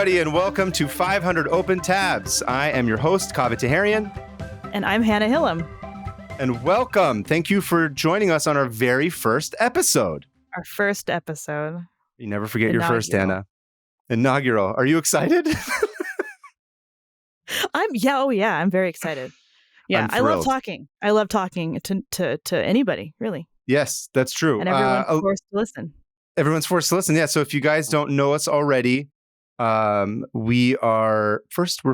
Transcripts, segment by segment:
everybody, and welcome to 500 Open Tabs. I am your host, Kaveh Taherian. And I'm Hannah Hillam. And welcome. Thank you for joining us on our very first episode. Our first episode. You never forget Inaugural. your first, Hannah. Inaugural. Are you excited? I'm very excited. Yeah, I love talking. I love talking to anybody, really. Yes, that's true. And everyone's forced to listen. Everyone's forced to listen. Yeah. So if you guys don't know us already, we're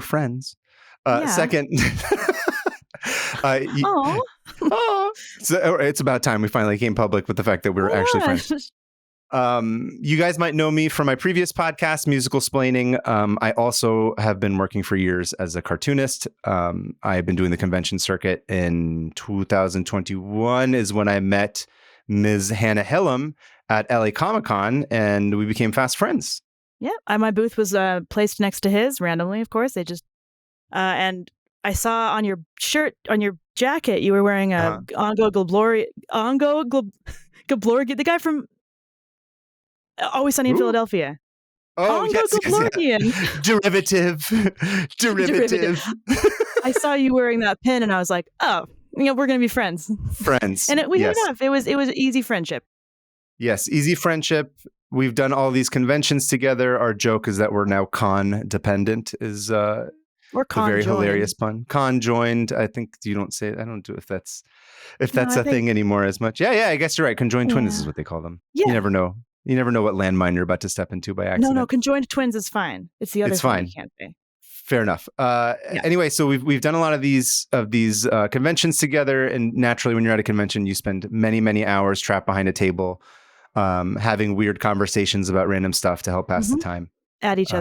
friends. Second, so it's about time we finally came public with the fact that we're actually friends. You guys might know me from my previous podcast, Musical Splaining. I also have been working for years as a cartoonist. I've been doing the convention circuit. In 2021 is when I met Ms. Hannah Hillam at LA Comic-Con, and we became fast friends. Yeah, my booth was placed next to his randomly, of course. They just and I saw on your shirt, on your jacket, you were wearing a Ongo Gablori, the guy from Always Sunny in Philadelphia. Oh, Ongo yes. Gablorian. Derivative. I saw you wearing that pin, and I was like, oh, we're going to be friends. And we hit it off. It was easy friendship. Yes, easy friendship. We've done all these conventions together. Our joke is that we're now con dependent. Is or con a very joined. Hilarious pun. Con joined. I think you don't say it. I don't do if that's a thing anymore as much. Yeah. I guess you're right. Conjoined twins is what they call them. Yeah. You never know. You never know what landmine you're about to step into by accident. No. Conjoined twins is fine. It's the other thing you can't say. Fair enough. Anyway, so we've done a lot of these conventions together, and naturally, when you're at a convention, you spend many, many hours trapped behind a table, having weird conversations about random stuff to help pass the time. At each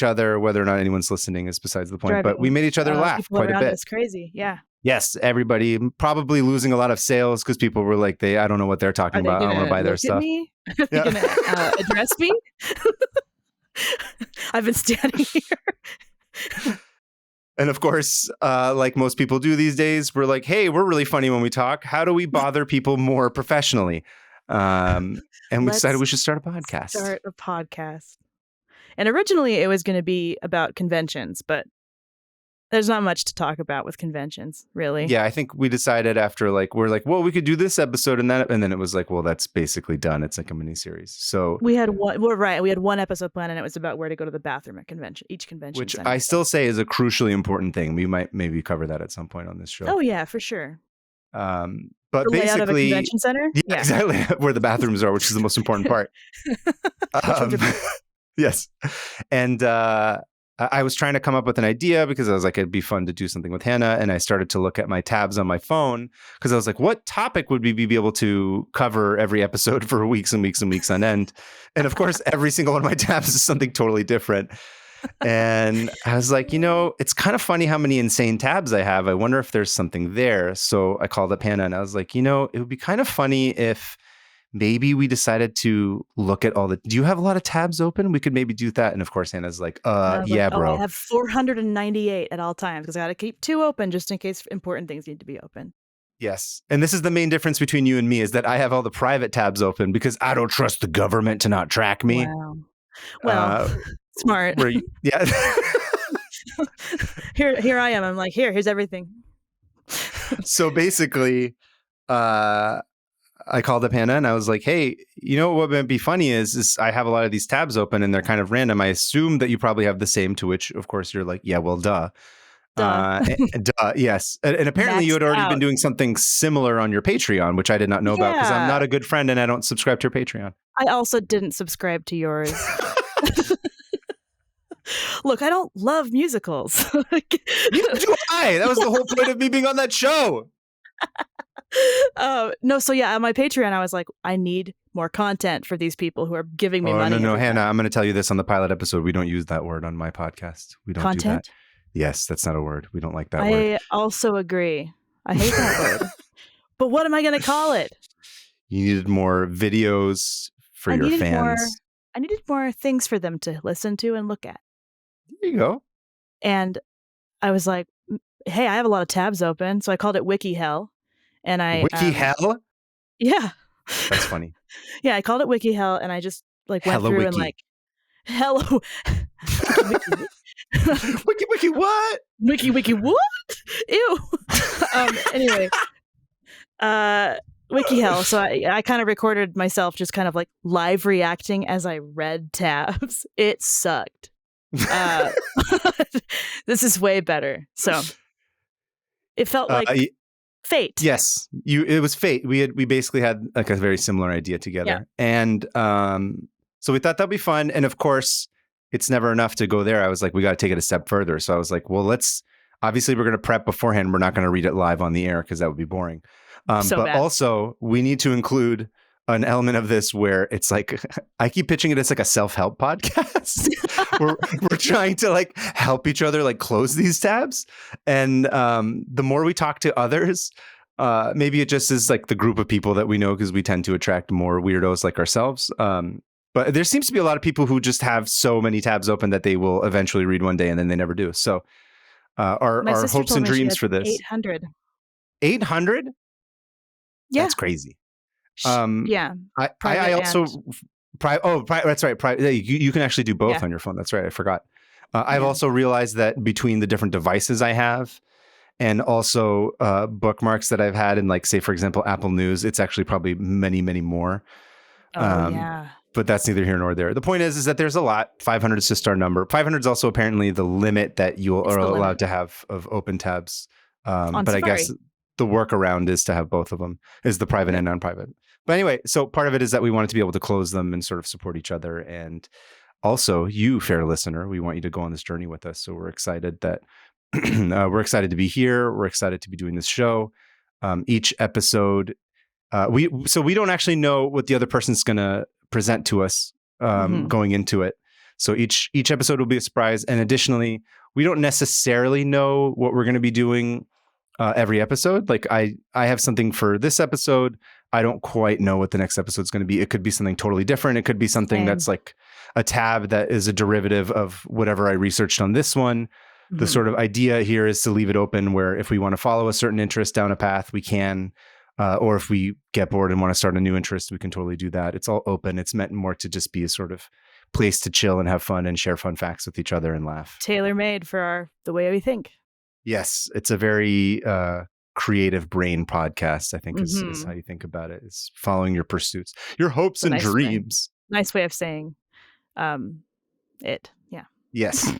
other. Whether or not anyone's listening is besides the point. But we made each other laugh quite a bit. It's crazy. Yeah. Yes, everybody probably losing a lot of sales because people were like, I don't know what they're talking about. I don't want to buy their stuff. Are they going to address me? I've been standing here. And of course, like most people do these days, we're like, hey, we're really funny when we talk. How do we bother people more professionally? And we decided we should start a podcast. And originally it was going to be about conventions, but there's not much to talk about with conventions, really. Yeah, I think we decided after we're like, well, we could do this episode and that, and then it was like, well, that's basically done. It's like a mini series. So we had one episode planned, and it was about where to go to the bathroom at each convention, which I still say is a crucially important thing. We might maybe cover that at some point on this show. Oh yeah, for sure. But the layout of a basically, convention center? Yeah, exactly where the bathrooms are, which is the most important part. Yes, and I was trying to come up with an idea because I was like, it'd be fun to do something with Hannah. And I started to look at my tabs on my phone because I was like, what topic would we be able to cover every episode for weeks and weeks and weeks on end? And of course, every single one of my tabs is something totally different. And I was like, it's kind of funny how many insane tabs I have. I wonder if there's something there. So I called up Hannah and I was like, it would be kind of funny if maybe we decided to look at do you have a lot of tabs open? We could maybe do that. And of course, Hannah's like, yeah, bro. I have 498 at all times because I got to keep 2 open just in case important things need to be open. Yes. And this is the main difference between you and me is that I have all the private tabs open because I don't trust the government to not track me. Wow. Well, smart. Yeah. Here I am. I'm like, here's everything. So basically, I called up Hannah and I was like, hey, what might be funny is I have a lot of these tabs open and they're kind of random. I assume that you probably have the same, to which, of course, you're like, yeah, well, duh. Duh, yes. And apparently you had already been doing something similar on your Patreon, which I did not know about because I'm not a good friend and I don't subscribe to your Patreon. I also didn't subscribe to yours. Look, I don't love musicals. Neither do I. That was the whole point of me being on that show. No, so yeah, on my Patreon, I was like, I need more content for these people who are giving me money. No, Hannah, I'm going to tell you this on the pilot episode. We don't use that word on my podcast. We don't do that. Yes, that's not a word. We don't like that word. I also agree. I hate that word. But what am I going to call it? You needed more videos for your fans. I needed more things for them to listen to and look at. There you go. And I was like, hey, I have a lot of tabs open. So I called it Wiki Hell. And Wiki Hell? Yeah. That's funny. Yeah, I called it Wiki Hell and I just went Hella through wiki. And hello Wiki what? Wiki what? Ew. Anyway, wiki hell. So I kind of recorded myself just kind of like live reacting as I read tabs. It sucked. This is way better. So it felt like fate. Yes, it was fate. We basically had like a very similar idea together, and so we thought that'd be fun. And of course, it's never enough to go there. I was like, we got to take it a step further. So I was like, well, obviously we're going to prep beforehand. We're not going to read it live on the air because that would be boring. But also we need to include an element of this where it's like, I keep pitching it as like a self-help podcast. we're trying to like help each other like close these tabs. And the more we talk to others, maybe it just is like the group of people that we know, because we tend to attract more weirdos like ourselves. But there seems to be a lot of people who just have so many tabs open that they will eventually read one day and then they never do. So our hopes and dreams for this. 800. 800? Yeah. That's crazy. Yeah. I also that's right. You can actually do both on your phone. That's right. I forgot. I've also realized that between the different devices I have and also bookmarks that I've had in, like, say, for example, Apple News, it's actually probably many, many more. But that's neither here nor there. The point is that there's a lot. 500 is just our number. 500 is also apparently the limit that you are allowed to have of open tabs. But Safari. I guess the workaround is to have both of them, is the private and non-private. But anyway, so part of it is that we wanted to be able to close them and sort of support each other. And also, you, fair listener, we want you to go on this journey with us. So we're excited that we're excited to be here. We're excited to be doing this show. Each episode, we don't actually know what the other person's going to present to us going into it. So each episode will be a surprise. And additionally, we don't necessarily know what we're going to be doing every episode. Like I have something for this episode. I don't quite know what the next episode is going to be. It could be something totally different. It could be something that's like a tab that is a derivative of whatever I researched on this one. The sort of idea here is to leave it open where if we want to follow a certain interest down a path, we can. Or if we get bored and want to start a new interest, we can totally do that. It's all open. It's meant more to just be a sort of place to chill and have fun and share fun facts with each other and laugh. Tailor-made for the way we think. Yes, it's a very creative brain podcast, I think is how you think about it. It's following your pursuits, your hopes and dreams. Nice way of saying it. Yeah. Yes.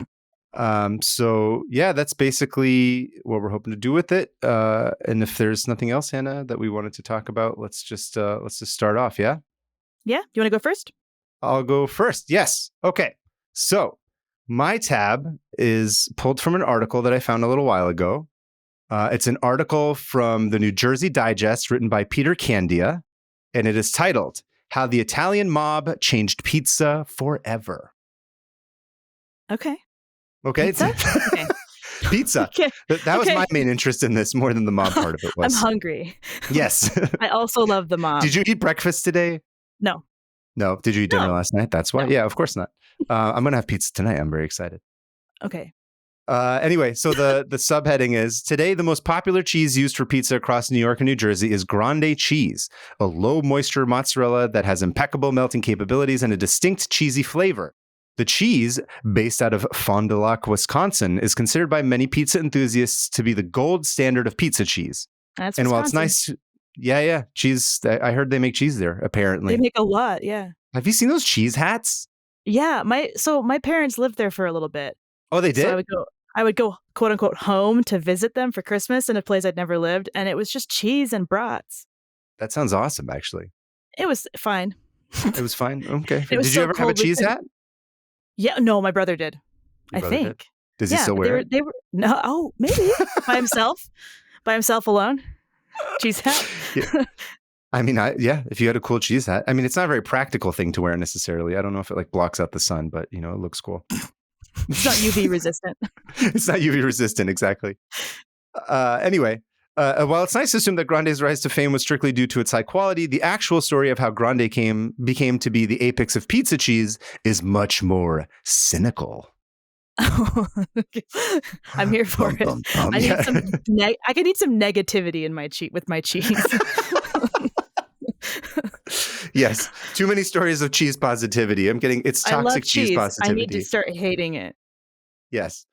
So yeah, that's basically what we're hoping to do with it. And if there's nothing else, Hannah, that we wanted to talk about, let's just start off. Yeah. Yeah. You want to go first? I'll go first. Yes. Okay. So my tab is pulled from an article that I found a little while ago. It's an article from the New Jersey Digest written by Peter Candia, and it is titled "How the Italian Mob Changed Pizza Forever." Okay. Pizza. Okay. Pizza. Okay. That was my main interest in this more than the mob part of it was. I'm hungry. Yes. I also love the mob. Did you eat breakfast today? No. No. Did you eat dinner last night? That's why. No. Yeah, of course not. I'm going to have pizza tonight. I'm very excited. Okay. Anyway, so the subheading is, today the most popular cheese used for pizza across New York and New Jersey is grande cheese, a low moisture mozzarella that has impeccable melting capabilities and a distinct cheesy flavor. The cheese, based out of Fond du Lac, Wisconsin, is considered by many pizza enthusiasts to be the gold standard of pizza cheese. That's and Wisconsin. While it's nice, yeah, cheese. I heard they make cheese there. Apparently, they make a lot. Yeah. Have you seen those cheese hats? Yeah, my parents lived there for a little bit. Oh, they did? So I would go quote unquote home to visit them for Christmas in a place I'd never lived, and it was just cheese and brats. That sounds awesome, actually. It was fine. It was fine. Okay. Did you ever have a cheese hat? Yeah, no, my brother did. I think. Did? Does he still wear it? They were no. Oh, maybe by himself alone. Cheese hat. Yeah. I mean, if you had a cool cheese hat. I mean, it's not a very practical thing to wear necessarily. I don't know if it like blocks out the sun, but it looks cool. It's not UV resistant. It's not UV resistant, exactly. Anyway, while it's nice to assume that Grande's rise to fame was strictly due to its high quality, the actual story of how Grande became to be the apex of pizza cheese is much more cynical. I'm here for it. I need I could need some negativity in with my cheese. Yes. Too many stories of cheese positivity. It's I love toxic cheese cheese. I need to positivity. start hating it. Yes.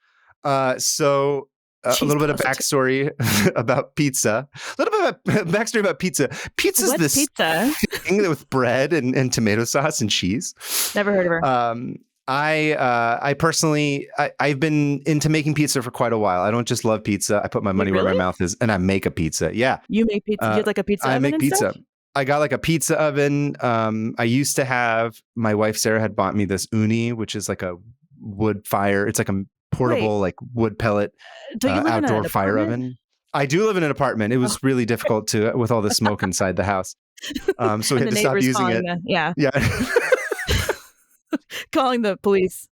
So a Cheese little bit of positive. backstory about pizza. A little bit of backstory about pizza. Pizza's What's this pizza? thing with bread and tomato sauce and cheese. Never heard of her. I personally, I've been into making pizza for quite a while. I don't just love pizza. I put my money where my really? mouth is, and I make a pizza. Yeah. You make pizza? You have like a pizza I oven make and pizza. stuff? I got like a pizza oven. I used to have, my wife Sarah had bought me this uni, which is like a wood fire. It's like a portable, like wood pellet Don't you live in outdoor an fire apartment? oven. I do live in an apartment. It Oh. was really difficult with all the smoke inside the house. So we And had the to stop neighbors using calling it. yeah. Yeah. Calling the police.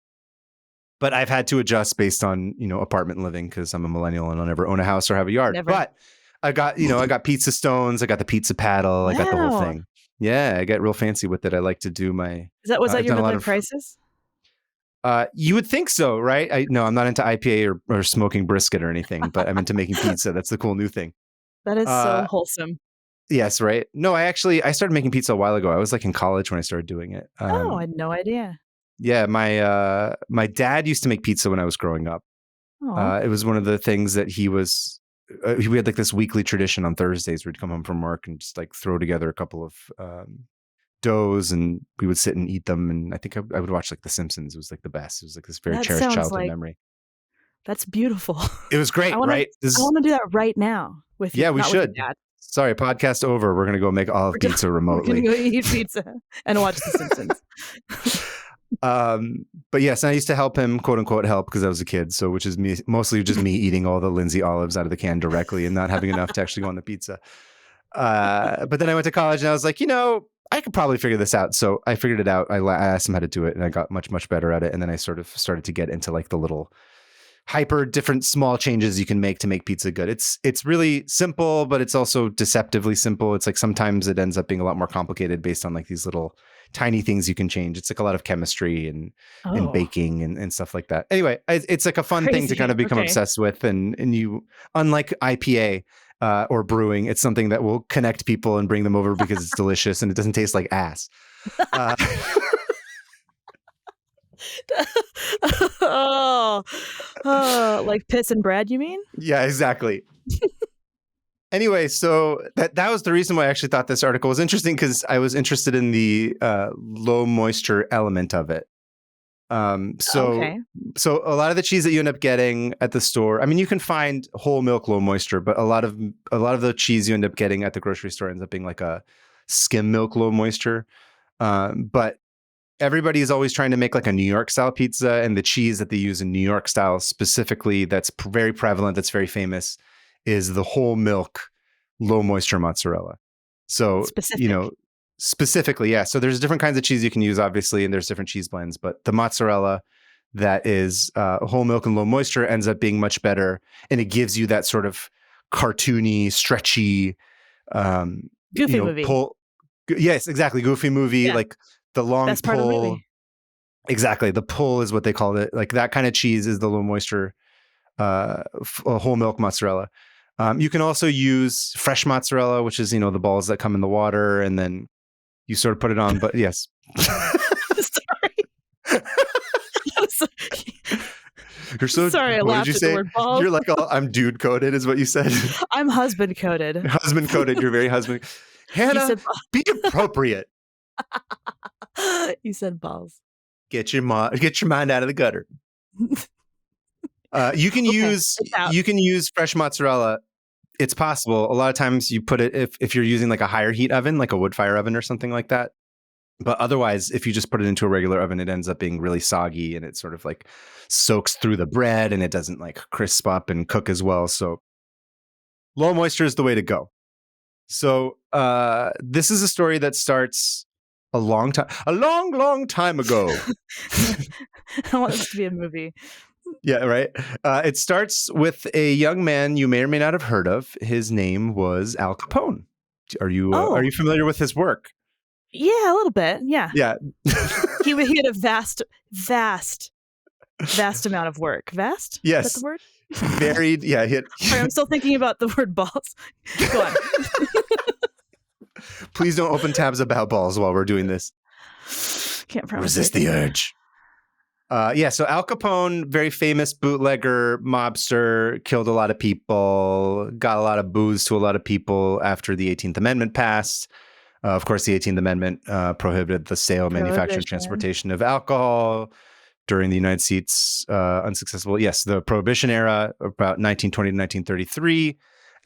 But I've had to adjust based on, apartment living because I'm a millennial and I'll never own a house or have a yard. Never. But I got pizza stones. I got the pizza paddle. Wow. I got the whole thing. Yeah, I get real fancy with it. I like to do my. Was that your midlife crisis? You would think so, right? No, I'm not into IPA or smoking brisket or anything, but I'm into making pizza. That's the cool new thing. That is so wholesome. Yes, right. No, I started making pizza a while ago. I was like in college when I started doing it. I had no idea. Yeah, my dad used to make pizza when I was growing up. It was one of the things that we had like this weekly tradition on Thursdays where we'd come home from work and just like throw together a couple of doughs and we would sit and eat them. And I think I would watch like The Simpsons. It was like the best. It was like this very cherished childhood memory. That's beautiful. It was great, right? I want to do that right now with you. Yeah, we should. With your dad. Sorry, podcast over. We're going to go make all of pizza remotely. We're going to go eat pizza and watch The Simpsons. But yes, and I used to help him, quote unquote, help because I was a kid. So, which is mostly just me eating all the Lindsay olives out of the can directly and not having enough to actually go on the pizza. But then I went to college and I was like, I could probably figure this out. So I figured it out. I asked him how to do it and I got much, much better at it. And then I sort of started to get into like the little hyper different small changes you can make to make pizza good. It's really simple, but it's also deceptively simple. It's like sometimes it ends up being a lot more complicated based on like these little tiny things you can change. It's like a lot of chemistry and baking and stuff like that. Anyway, it's like a fun thing to kind of become obsessed with. And you, unlike IPA or brewing, it's something that will connect people and bring them over because it's delicious and it doesn't taste like ass. Like piss and bread, you mean? Yeah, exactly. Anyway, so that was the reason why I actually thought this article was interesting because I was interested in the low moisture element of it. So a lot of the cheese that you end up getting at the store, I mean, you can find whole milk low moisture, but a lot of the cheese you end up getting at the grocery store ends up being like a skim milk low moisture. But everybody is always trying to make like a New York style pizza, and the cheese that they use in New York style specifically that's very prevalent, that's very famous, is the whole milk low moisture mozzarella. So, specifically, yeah. So there's different kinds of cheese you can use, obviously, and there's different cheese blends, but the mozzarella that is whole milk and low moisture ends up being much better. And it gives you that sort of cartoony, stretchy, goofy movie. Yes, exactly. Goofy movie. Yeah. Like the long Best pull. Part of the movie. Exactly. The pull is what they called it. Like that kind of cheese is the low moisture whole milk mozzarella. You can also use fresh mozzarella, which is, the balls that come in the water and then you sort of put it on. But yes. Sorry. You're so sorry. I laughed at the word balls. You're like, I'm dude coded is what you said. I'm husband coded. Husband coded. You're very husband. Hannah, be appropriate. You said balls. Get your mind out of the gutter. You can use fresh mozzarella. It's possible. A lot of times you put it if you're using like a higher heat oven, like a wood fire oven or something like that. But otherwise, if you just put it into a regular oven, it ends up being really soggy and it sort of like soaks through the bread and it doesn't like crisp up and cook as well. So low moisture is the way to go. So this is a story that starts a long time ago. I want this to be a movie. Yeah, right. It starts with a young man you may or may not have heard of. His name was Al Capone. Are you familiar with his work? Yeah, a little bit. Yeah. Yeah. he had a vast amount of work. Vast? Yes. Is that the word? Varied. Yeah. Sorry, I'm still thinking about the word balls. Go on. Please don't open tabs about balls while we're doing this. Can't promise. Resist the urge. So Al Capone, very famous bootlegger, mobster, killed a lot of people, got a lot of booze to a lot of people after the 18th Amendment passed. Of course, the 18th Amendment prohibited the sale, manufacture, and transportation of alcohol during the United States unsuccessful. Yes, the Prohibition era, about 1920 to 1933.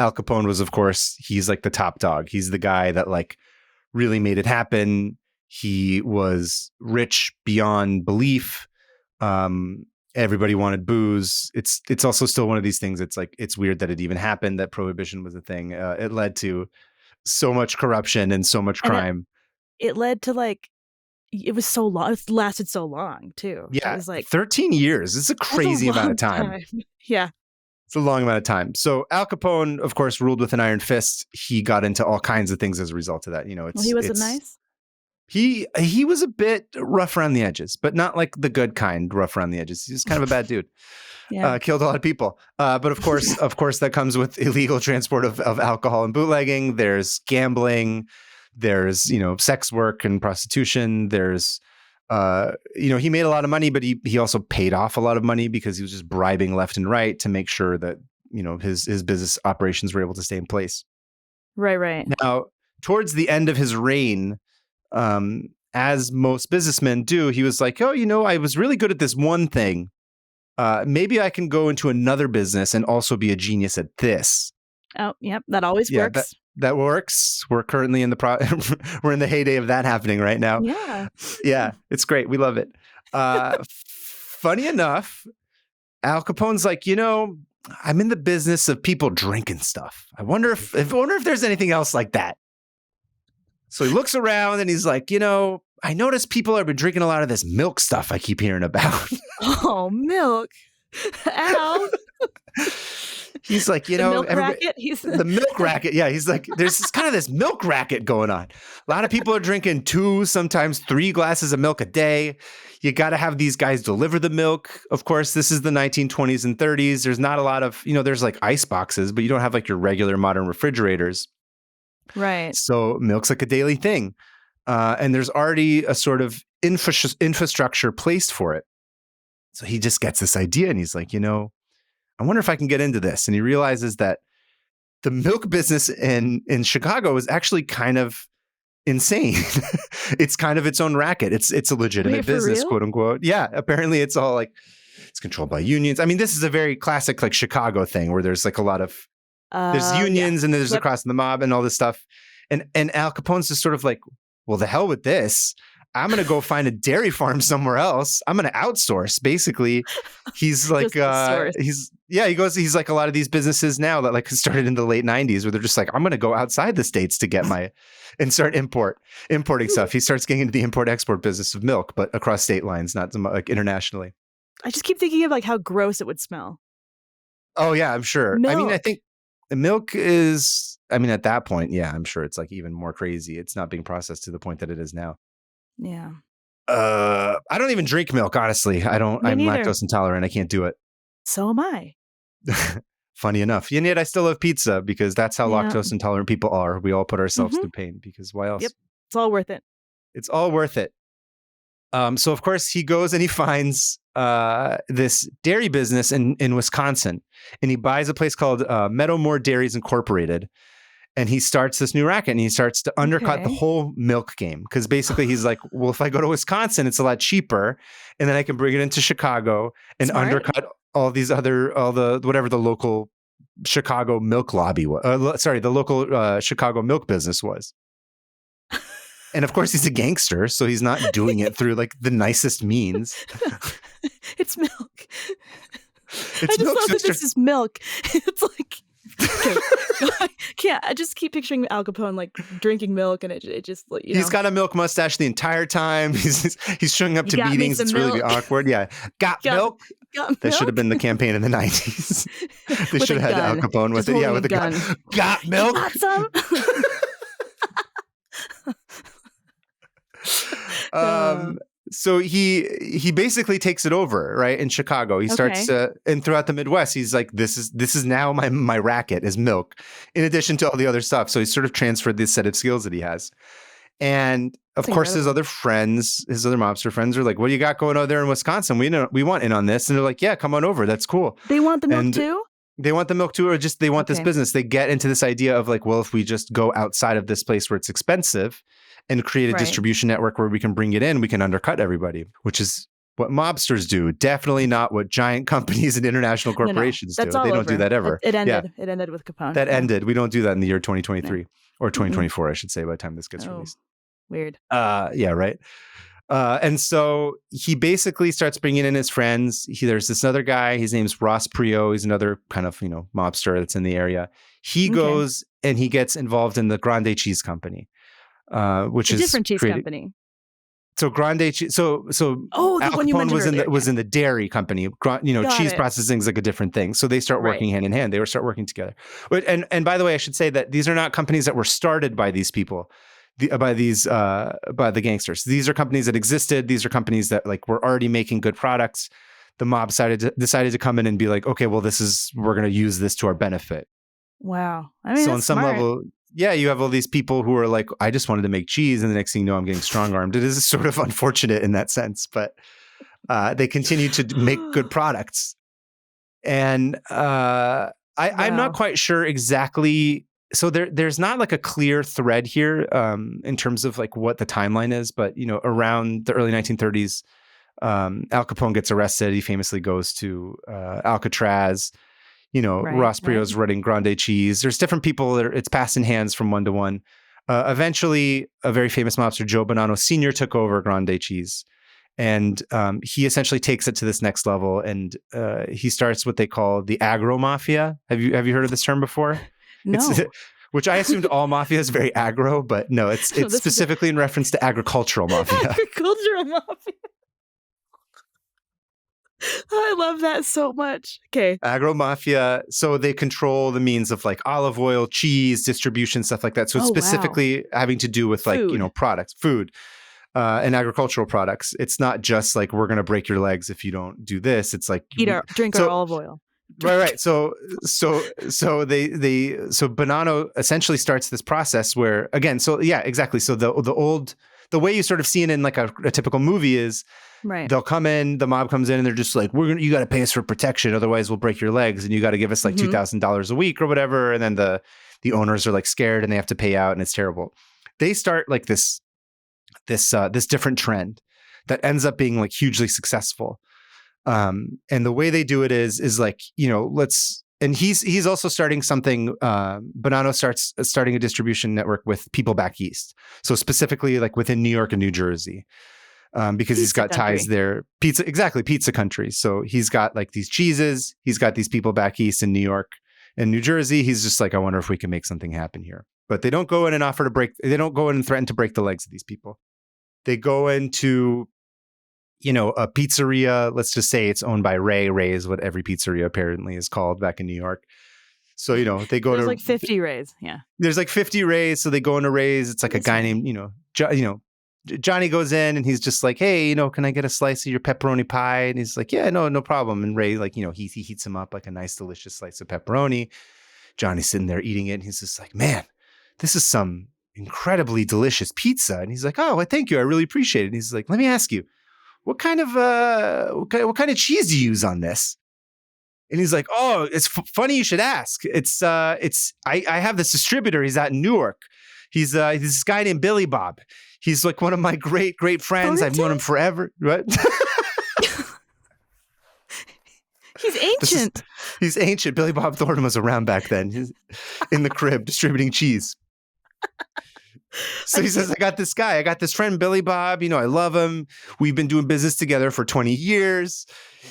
Al Capone was, of course, he's like the top dog. He's the guy that like really made it happen. He was rich beyond belief. Everybody wanted booze. It's also still one of these things. It's like, it's weird that it even happened, that prohibition was a thing. It led to so much corruption and so much crime. It led to like, it was so long. It lasted so long too. Yeah. It was like 13 years. It's a crazy amount of time. Yeah. It's a long amount of time. So Al Capone, of course, ruled with an iron fist. He got into all kinds of things as a result of that. You know, he wasn't nice. He was a bit rough around the edges, but not like the good kind rough around the edges. He's kind of a bad dude. Yeah. Killed a lot of people. But of course, that comes with illegal transport of alcohol and bootlegging. There's gambling. There's, sex work and prostitution. There's, he made a lot of money, but he also paid off a lot of money because he was just bribing left and right to make sure that, his business operations were able to stay in place. Right. Now, towards the end of his reign, as most businessmen do, he was like, I was really good at this one thing. Maybe I can go into another business and also be a genius at this. Oh, yep. That always works. That works. We're currently in we're in the heyday of that happening right now. Yeah. It's great. We love it. Funny enough, Al Capone's like, I'm in the business of people drinking stuff. I wonder if there's anything else like that. So he looks around and he's like, I notice people have been drinking a lot of this milk stuff I keep hearing about. Oh, milk. Al. He's like, the milk racket? The milk racket. Yeah, he's like, there's this milk racket going on. A lot of people are drinking 2, sometimes 3 glasses of milk a day. You got to have these guys deliver the milk. Of course, this is the 1920s and 30s. There's not a lot of, there's like ice boxes, but you don't have like your regular modern refrigerators. Right. So milk's like a daily thing. And there's already a sort of infrastructure placed for it. So he just gets this idea and he's like, I wonder if I can get into this. And he realizes that the milk business in Chicago is actually kind of insane. It's kind of its own racket. It's a legitimate business, quote unquote. Yeah. Apparently it's all like, it's controlled by unions. I mean, this is a very classic like Chicago thing where there's like a lot of, there's unions and there's the cross and the mob and all this stuff. And Al Capone's just sort of like, well, the hell with this. I'm going to go find a dairy farm somewhere else. I'm going to outsource. Basically, he's like, he's like a lot of these businesses now that like started in the late 90s where they're just like, I'm going to go outside the States to get and start importing stuff. He starts getting into the import-export business of milk, but across state lines, not like internationally. I just keep thinking of like how gross it would smell. Oh yeah, I'm sure. Milk. I mean, I think the milk is, at that point, yeah, I'm sure it's like even more crazy. It's not being processed to the point that it is now. Yeah. I don't even drink milk, honestly. I'm lactose intolerant. I can't do it. So am I. Funny enough. And yet I still love pizza because that's how lactose intolerant people are. We all put ourselves through pain because why else? Yep. It's all worth it. It's all worth it. So of course he goes and he finds this dairy business in Wisconsin, and he buys a place called Meadowmore Dairies Incorporated. And he starts this new racket and he starts to undercut the whole milk game. Because basically he's like, well, if I go to Wisconsin, it's a lot cheaper. And then I can bring it into Chicago and undercut all the whatever the local Chicago milk lobby was. The local Chicago milk business was. And of course he's a gangster. So he's not doing it through like the nicest means. It's milk. I just love that this is milk. It's like... I just keep picturing Al Capone like drinking milk, and it just he's got a milk mustache the entire time. He's showing up to meetings. It's really awkward. Yeah, got milk. That should have been the campaign in the 90s. They should have had Al Capone with it. Yeah, with a gun. Got milk. Got some. So he basically takes it over, right, in Chicago. He starts and throughout the Midwest, he's like, this is now my racket is milk, in addition to all the other stuff. So he's sort of transferred this set of skills that he has. And of course, his other mobster friends are like, what do you got going on there in Wisconsin? We want in on this. And they're like, yeah, come on over. That's cool. They want the milk too? They want the milk too, or just they want this business. They get into this idea of like, well, if we just go outside of this place where it's expensive and create a distribution network where we can bring it in, we can undercut everybody, which is what mobsters do. Definitely not what giant companies and international corporations do. They don't do that ever. It ended. It ended with Capone. That ended. We don't do that in the year 2023 or 2024, I should say, by the time this gets released. Weird. Yeah, right. And so he basically starts bringing in his friends. There's this other guy. His name's Ross Prio. He's another kind of, mobster that's in the area. He goes and he gets involved in the Grande Cheese Company, which is a different cheese company. So Grande Cheese. So Al Capone was in the dairy company. Cheese processing is like a different thing. So they start working hand in hand. They start working together. But and by the way, I should say that these are not companies that were started by these people. By the gangsters. These are companies that existed. These are companies that like were already making good products. The mob decided to come in and be like, okay, well, we're going to use this to our benefit. Wow. I mean, so on some level, yeah, you have all these people who are like, I just wanted to make cheese, and the next thing you know, I'm getting strong armed. It is sort of unfortunate in that sense, but they continue to make good products. And I'm not quite sure exactly. So there's not like a clear thread here in terms of like what the timeline is, but around the early 1930s, Al Capone gets arrested. He famously goes to Alcatraz. Ross Prio's running Grande Cheese. There's different people it's passed in hands from one to one. Eventually, a very famous mobster, Joe Bonanno Sr., took over Grande Cheese, and he essentially takes it to this next level. And he starts what they call the agro mafia. Have you heard of this term before? No. Which I assumed all mafia is very aggro, but no, it's specifically in reference to agricultural mafia. Agricultural mafia. I love that so much. Okay. Agro mafia. So they control the means of like olive oil, cheese, distribution, stuff like that. So it's specifically having to do with like, products, food, and agricultural products. It's not just like, we're going to break your legs if you don't do this. It's like drink our olive oil. Right. So Bonanno essentially starts this process where, again, exactly. So the way you sort of see it in like a typical movie is, they'll come in, the mob comes in, and they're just like, you got to pay us for protection, otherwise we'll break your legs, and you got to give us like $2,000 a week or whatever. And then the owners are like scared and they have to pay out, and it's terrible. They start like this different trend that ends up being like hugely successful. And the way they do it is like, and he's also starting something. Bonanno starting a distribution network with people back east. So specifically like within New York and New Jersey, because he's got ties there. Pizza country. So he's got like these cheeses. He's got these people back east in New York and New Jersey. He's just like, I wonder if we can make something happen here. But they don't go in and they don't go in and threaten to break the legs of these people. They go into a pizzeria, let's just say it's owned by Ray. Ray is what every pizzeria apparently is called back in New York. So, they go There's like 50 Rays. Yeah. There's like 50 Rays. So they go into Ray's. It's like a guy named, Johnny goes in and he's just like, hey, can I get a slice of your pepperoni pie? And he's like, yeah, no problem. And Ray, like, he heats him up like a nice, delicious slice of pepperoni. Johnny's sitting there eating it. And he's just like, man, this is some incredibly delicious pizza. And he's like, oh, well, thank you. I really appreciate it. And he's like, let me ask you, what kind of cheese do you use on this? And he's like, oh, it's funny you should ask. I have this distributor. He's out in Newark. He's this guy named Billy Bob. He's like one of my great friends. I've known him forever. What? He's ancient. He's ancient. Billy Bob Thornton was around back then. He's in the crib distributing cheese. So he says, I got this friend, Billy Bob, I love him. We've been doing business together for 20 years.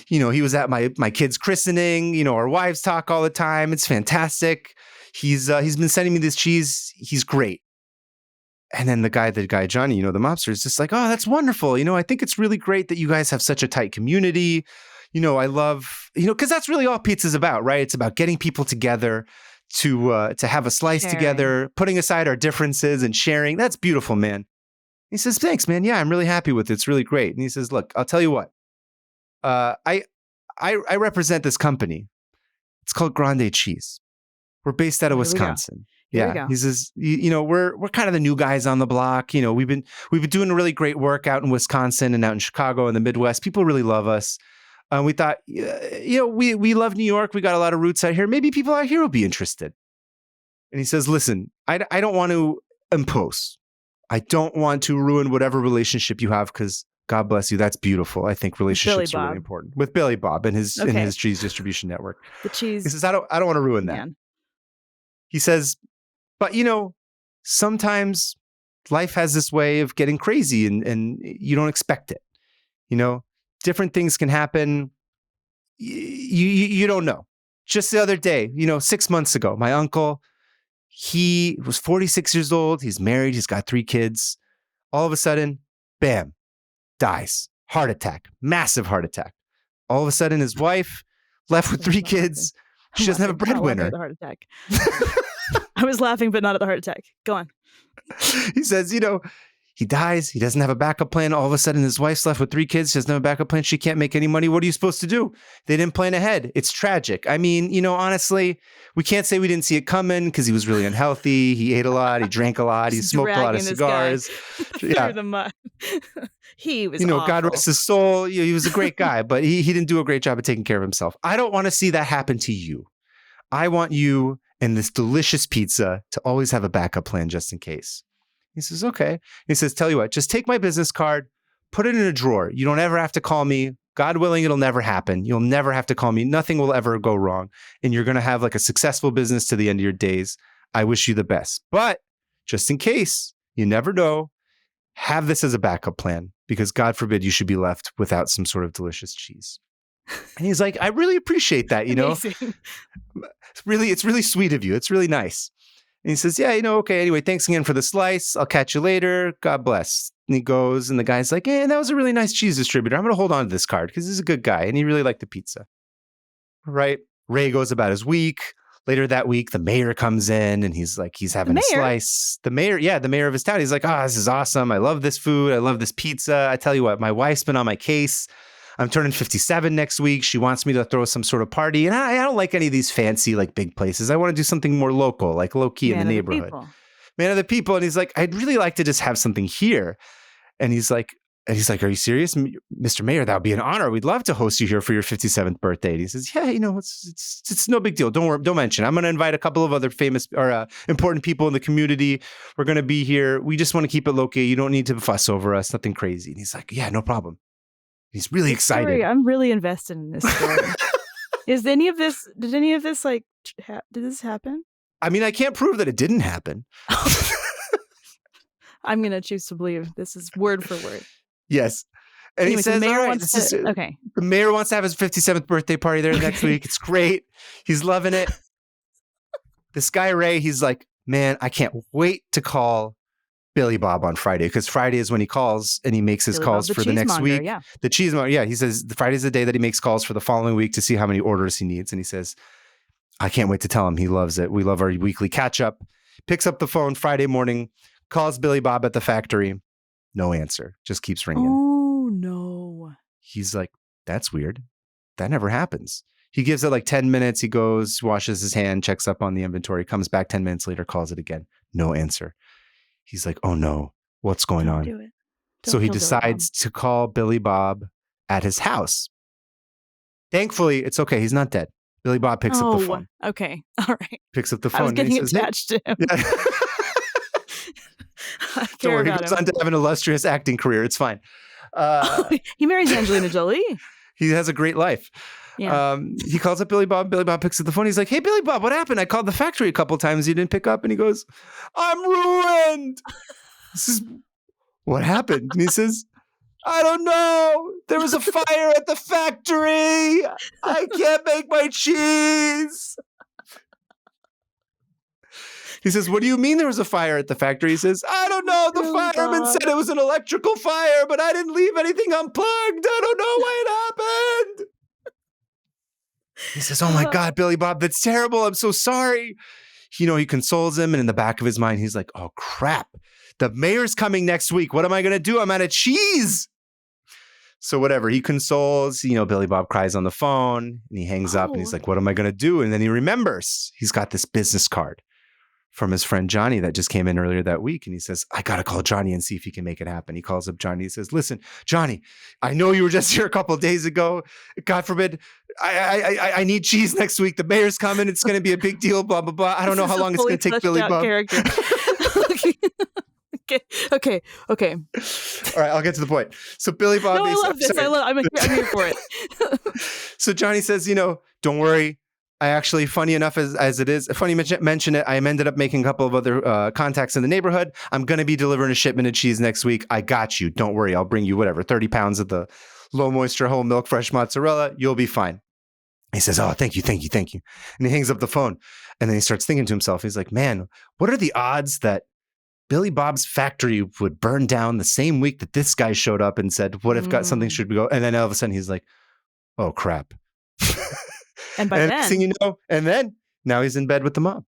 He was at my kid's christening, our wives talk all the time. It's fantastic. He's been sending me this cheese. He's great. And then the guy, Johnny, the mobster, is just like, oh, that's wonderful. I think it's really great that you guys have such a tight community. I love, because that's really all pizza's about, right? It's about getting people together to have a slice together, putting aside our differences and sharing. That's beautiful, man. He says, thanks, man. Yeah, I'm really happy with it. It's really great. And he says, look, I'll tell you what. I represent this company. It's called Grande Cheese. We're based out of Wisconsin. Here we go. He says, we're kind of the new guys on the block. We've been doing really great work out in Wisconsin and out in Chicago and the Midwest. People really love us. We thought, we love New York. We got a lot of roots out here. Maybe people out here will be interested. And he says, listen, I don't want to impose. I don't want to ruin whatever relationship you have because God bless you. That's beautiful. I think relationships are really important with Billy Bob and his cheese distribution network. The cheese. He says, I don't want to ruin that. He says, but sometimes life has this way of getting crazy and you don't expect it. Different things can happen. You don't know. Just the other day, 6 months ago, my uncle, he was 46 years old. He's married. He's got 3 kids. All of a sudden, bam, dies. Heart attack. Massive heart attack. All of a sudden, his wife left with 3 kids. She doesn't have a breadwinner. Heart attack. I was laughing, but not at the heart attack. Go on. He says, he dies. He doesn't have a backup plan. All of a sudden, his wife's left with 3 kids. She doesn't have a backup plan. She can't make any money. What are you supposed to do? They didn't plan ahead. It's tragic. I mean, honestly, we can't say we didn't see it coming because he was really unhealthy. He ate a lot. He drank a lot. He smoked a lot of cigars. Through the mud. He was awful. God rest his soul. He was a great guy, but he didn't do a great job of taking care of himself. I don't want to see that happen to you. I want you and this delicious pizza to always have a backup plan just in case. He says, okay. He says, tell you what, just take my business card, put it in a drawer. You don't ever have to call me. God willing, it'll never happen. You'll never have to call me. Nothing will ever go wrong. And you're going to have like a successful business to the end of your days. I wish you the best. But just in case, you never know, have this as a backup plan because God forbid you should be left without some sort of delicious cheese. And he's like, I really appreciate that, It's really sweet of you. It's really nice. And he says, yeah, okay, anyway, thanks again for the slice. I'll catch you later. God bless. And he goes, and the guy's like, that was a really nice cheese distributor. I'm going to hold on to this card because he's a good guy, and he really liked the pizza. Right? Ray goes about his week. Later that week, the mayor comes in, and he's having a slice. The mayor of his town. He's like, this is awesome. I love this food. I love this pizza. I tell you what, my wife's been on my case. I'm turning 57 next week. She wants me to throw some sort of party. And I don't like any of these fancy, big places. I want to do something more local, low key in the neighborhood. Man of the people. And he's like, I'd really like to just have something here. And he's like, are you serious? Mr. Mayor, that would be an honor. We'd love to host you here for your 57th birthday. And he says, yeah, it's no big deal. Don't worry, don't mention. I'm going to invite a couple of other famous or important people in the community. We're going to be here. We just want to keep it low key. You don't need to fuss over us. Nothing crazy. And he's like, yeah, no problem. He's really excited. Story, I'm really invested in this story. Did any of this did this happen? I mean, I can't prove that it didn't happen. I'm going to choose to believe this is word for word. Yes. And anyway, he says, the mayor wants to have his 57th birthday party there next week. It's great. He's loving it. This guy, Ray, he's like, man, I can't wait to call Billy Bob on Friday because Friday is when he calls and he makes his calls for the next week. Yeah. The cheesemonger. Yeah. He says Friday's the day that he makes calls for the following week to see how many orders he needs. And he says, I can't wait to tell him he loves it. We love our weekly catch up. Picks up the phone Friday morning, calls Billy Bob at the factory. No answer. Just keeps ringing. Oh, no. He's like, that's weird. That never happens. He gives it 10 minutes. He goes, washes his hand, checks up on the inventory, comes back 10 minutes later, calls it again. No answer. He's like, oh no, what's going on? Do it. So he decides to call Billy Bob at his house. Thankfully, it's okay. He's not dead. Billy Bob picks up the phone. Okay. All right. Picks up the phone. I was getting attached to him. Yeah. Don't worry, he goes on to have an illustrious acting career. It's fine. He marries Angelina Jolie. He has a great life. Yeah. He calls up Billy Bob. Billy Bob picks up the phone. He's like, hey, Billy Bob, what happened? I called the factory a couple of times. You didn't pick up. And he goes, I'm ruined. This is what happened. And he says, I don't know. There was a fire at the factory. I can't make my cheese. He says, what do you mean there was a fire at the factory? He says, I don't know. The fireman said it was an electrical fire, but I didn't leave anything unplugged. I don't know why it happened. He says, oh my God, Billy Bob, that's terrible. I'm so sorry. he consoles him. And in the back of his mind, he's like, oh, crap. The mayor's coming next week. What am I going to do? I'm out of cheese. So whatever, he consoles, Billy Bob cries on the phone and he hangs up and he's like, what am I going to do? And then he remembers he's got this business card from his friend Johnny that just came in earlier that week. And he says, I got to call Johnny and see if he can make it happen. He calls up Johnny. He says, listen, Johnny, I know you were just here a couple of days ago. God forbid, I need cheese next week. The mayor's coming. It's going to be a big deal, blah, blah, blah. I don't know how long it's going to take Billy Bob. Okay. All right, I'll get to the point. So Billy Bob. No, I love this. I'm here for it. So Johnny says, don't worry. I actually, funny enough as it is, funny mention it, I ended up making a couple of other contacts in the neighborhood. I'm going to be delivering a shipment of cheese next week. I got you. Don't worry. I'll bring you 30 pounds of the low moisture, whole milk, fresh mozzarella. You'll be fine. He says, oh, thank you. And he hangs up the phone. And then he starts thinking to himself, he's like, man, what are the odds that Billy Bob's factory would burn down the same week that this guy showed up and said, what if something should go? And then all of a sudden he's like, oh, crap. And by then, thing and then now he's in bed with the mob.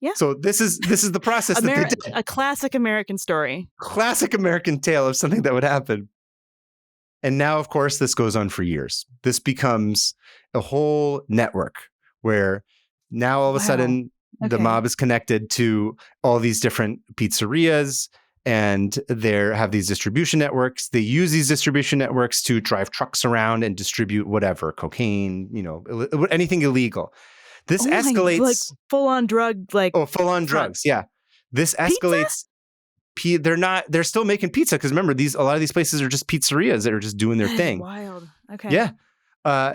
Yeah. So this is the process that they did. A classic American story. Classic American tale of something that would happen. And now, of course, this goes on for years. This becomes a whole network where now all of a sudden the mob is connected to all these different pizzerias and they have these distribution networks. They use these distribution networks to drive trucks around and distribute whatever, cocaine, anything illegal. This escalates like full-on drug, full-on drugs. Yeah. This escalates. They're still making pizza because remember, a lot of these places are just pizzerias that are just doing their thing. Wild. Okay. Yeah.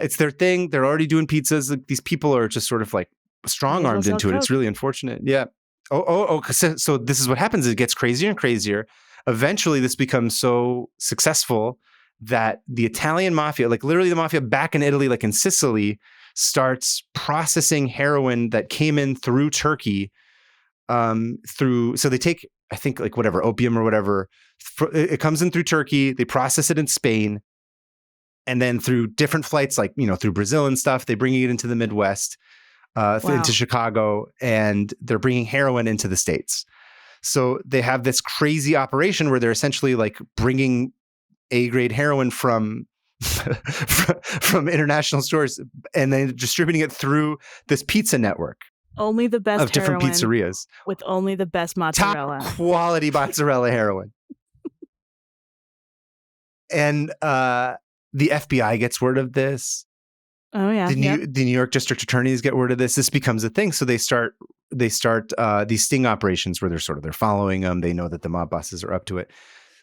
It's their thing. They're already doing pizzas. Like, these people are just sort of like strong-armed into it. It's really unfortunate. Yeah. So this is what happens. It gets crazier and crazier. Eventually, this becomes so successful that the Italian mafia, like literally the mafia back in Italy, like in Sicily, starts processing heroin that came in through Turkey. So they take, I think, like whatever, opium or whatever. It comes in through Turkey. They process it in Spain. And then through different flights, like, through Brazil and stuff, they bring it into the Midwest. Into Chicago, and they're bringing heroin into the States. So they have this crazy operation where they're essentially like bringing A-grade heroin from international stores and then distributing it through this pizza network. Only the best of different pizzerias with only the best mozzarella. Top quality mozzarella heroin. And the FBI gets word of this. Oh yeah. The New York district attorneys get word of this. This becomes a thing. So they start these sting operations where they're following them. They know that the mob bosses are up to it.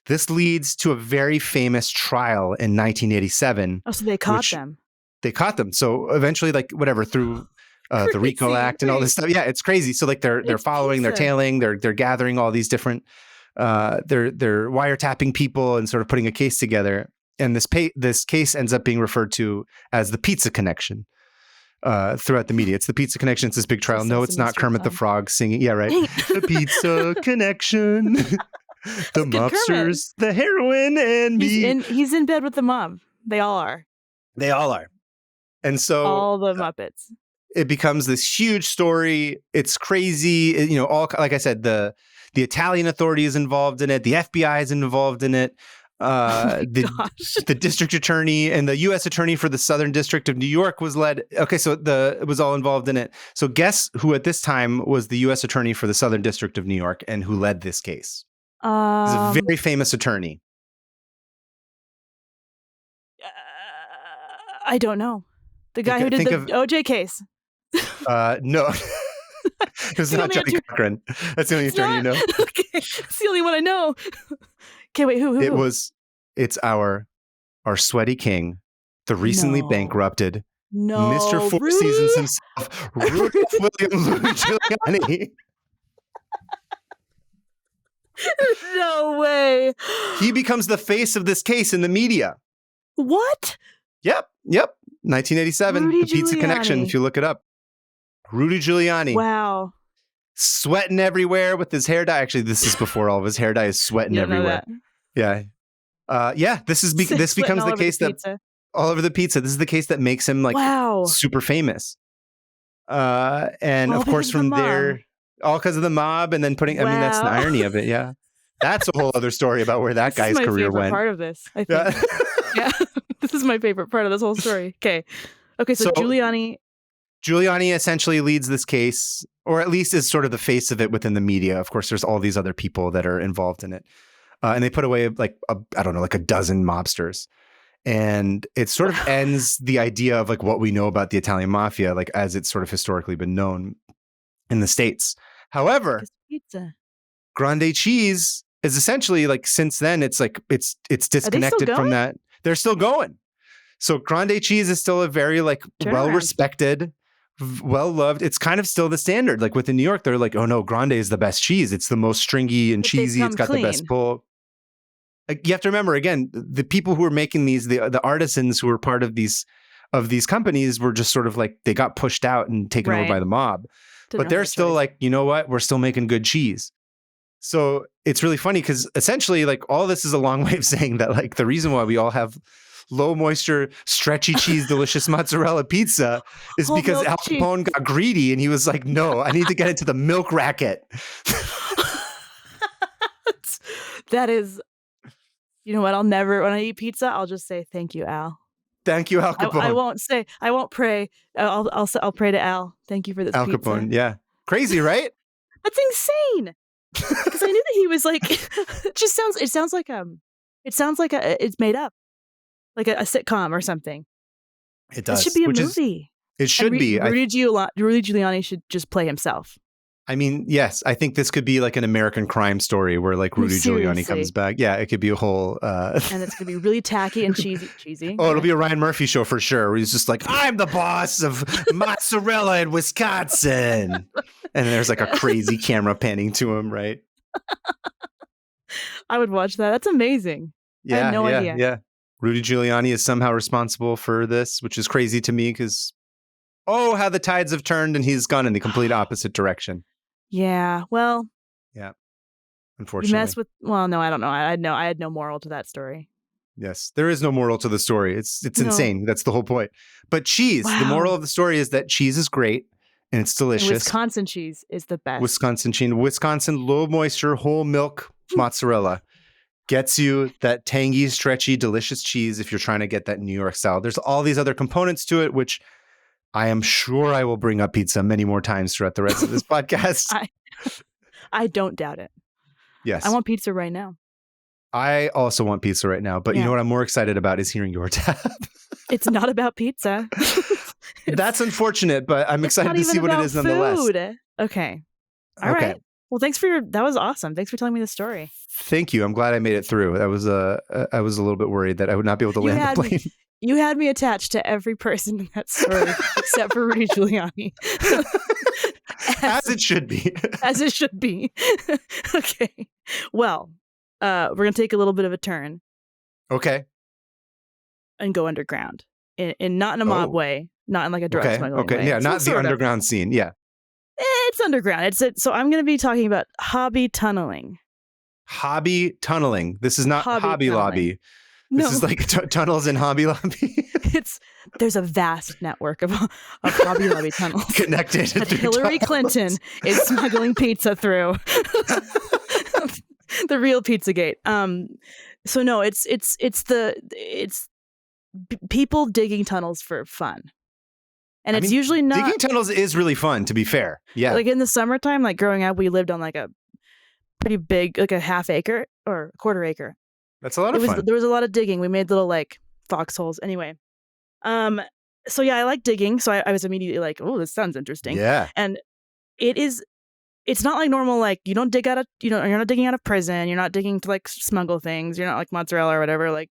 This leads to a very famous trial in 1987. Oh, so they caught them. They caught them. So eventually, like whatever, through the RICO Act and all this stuff. Yeah, it's crazy. So like they're following, they're tailing, they're gathering all these different. They're wiretapping people and sort of putting a case together. And this case ends up being referred to as the Pizza Connection throughout the media. It's the Pizza Connection. It's this big trial. No, it's not Kermit the Frog singing. Yeah, right. The Pizza Connection. The mobsters, the heroin, and me. He's in bed with the mob. They all are. They all are. And so all the Muppets. It becomes this huge story. It's crazy. All, like I said, the Italian authority is involved in it. The FBI is involved in it. The district attorney and the U.S. attorney for the Southern District of New York was led. Okay, so it was all involved in it. So guess who at this time was the U.S. attorney for the Southern District of New York and who led this case? He's a very famous attorney. I don't know. The guy who did the OJ case. No. It was not Johnny Cochran. That's the only attorney you know. Okay. It's the only one I know. Okay, wait, who? It's our sweaty king, the recently bankrupted Mr. Four Rudy? Seasons himself, Rudy William Giuliani. No way. He becomes the face of this case in the media. What? Yep. 1987, Rudy the Pizza Giuliani. Connection, if you look it up. Rudy Giuliani. Wow. Sweating everywhere with his hair dye. Actually, this is before all of his hair dye is sweating everywhere. Yeah. This becomes the case that all over the pizza. This is the case that makes him like super famous. And of course from there, all because of the mob, and then putting. Wow. I mean, that's the irony of it. Yeah, that's a whole other story about where that guy's career went. Part of this, I think. Yeah, this is my favorite part of this whole story. Okay, so Giuliani essentially leads this case, or at least is sort of the face of it within the media. Of course, there's all these other people that are involved in it, and they put away like a dozen mobsters. And it sort of ends the idea of like what we know about the Italian mafia, like as it's sort of historically been known in the States. However, grande cheese is essentially like, since then it's like it's disconnected from that. They're still going. So grande cheese is still a very like well-respected, well-loved. It's kind of still the standard. Like within New York, they're like, oh no, grande is the best cheese. It's the most stringy and cheesy. It's got the best pull. Like, you have to remember, again, the people who were making these, the artisans who were part of these companies were just sort of like, they got pushed out and taken over by the mob. But they're still like, you know what? We're still making good cheese. So it's really funny because essentially like all this is a long way of saying that like the reason why we all have low moisture, stretchy cheese, delicious mozzarella pizza is because Al Capone got greedy and he was like, no, I need to get into the milk racket. That is... You know what? I'll never, when I eat pizza, I'll just say, thank you, Al. Thank you, Al Capone. I won't pray. I'll pray to Al. Thank you for this Al pizza. Capone, yeah. Crazy, right? That's insane. Because I knew that he was like, it sounds like it's made up. Like a sitcom or something. It does. It should be a movie. It should be. Rudy Giuliani should just play himself. I mean, yes, I think this could be like an American crime story where like Rudy Giuliani comes back. Yeah, it could be a whole... And it's going to be really tacky and cheesy. Oh, it'll be a Ryan Murphy show for sure, where he's just like, I'm the boss of mozzarella in Wisconsin. And there's like a crazy camera panning to him, right? I would watch that. That's amazing. Yeah, I had no idea. Yeah. Rudy Giuliani is somehow responsible for this, which is crazy to me because, oh, how the tides have turned and he's gone in the complete opposite direction. Yeah, well. Yeah, unfortunately. You mess with, well, no, I don't know. I had no moral to that story. Yes, there is no moral to the story. It's insane. That's the whole point. But cheese, the moral of the story is that cheese is great and it's delicious. And Wisconsin cheese is the best. Wisconsin low moisture, whole milk mozzarella gets you that tangy, stretchy, delicious cheese if you're trying to get that New York style. There's all these other components to it, which I am sure I will bring up pizza many more times throughout the rest of this podcast. I don't doubt it. Yes. I want pizza right now. I also want pizza right now. But you know what I'm more excited about is hearing your tab. It's not about pizza. That's unfortunate, but I'm excited to see what it is nonetheless. Okay. All right. Well, that was awesome. Thanks for telling me the story. Thank you. I'm glad I made it through. I was a little bit worried that I would not be able to land the plane. You had me attached to every person in that story except for Rudy Giuliani. As it should be. As it should be. Okay. Well, we're going to take a little bit of a turn. Okay. And go underground. In not in a mob way, not in like a drug smuggling way. Yeah, not the underground scene. Yeah. It's underground. So I'm going to be talking about hobby tunneling. Hobby tunneling. This is not Hobby Lobby. This is like tunnels in Hobby Lobby. There's a vast network of Hobby Lobby tunnels connected that Hillary Clinton is smuggling pizza through. The real Pizzagate. So no, it's people digging tunnels for fun. And it's usually not... Digging tunnels is really fun, to be fair. Yeah. Like in the summertime, like growing up, we lived on like a pretty big, like a half acre or a quarter acre. That's a lot of fun. There was a lot of digging. We made little like foxholes. Anyway. So yeah, I like digging. So I was immediately like, oh, this sounds interesting. Yeah. And it's not like normal, like you don't dig out of, you're not digging out of prison. You're not digging to like smuggle things. You're not like mozzarella or whatever. Like,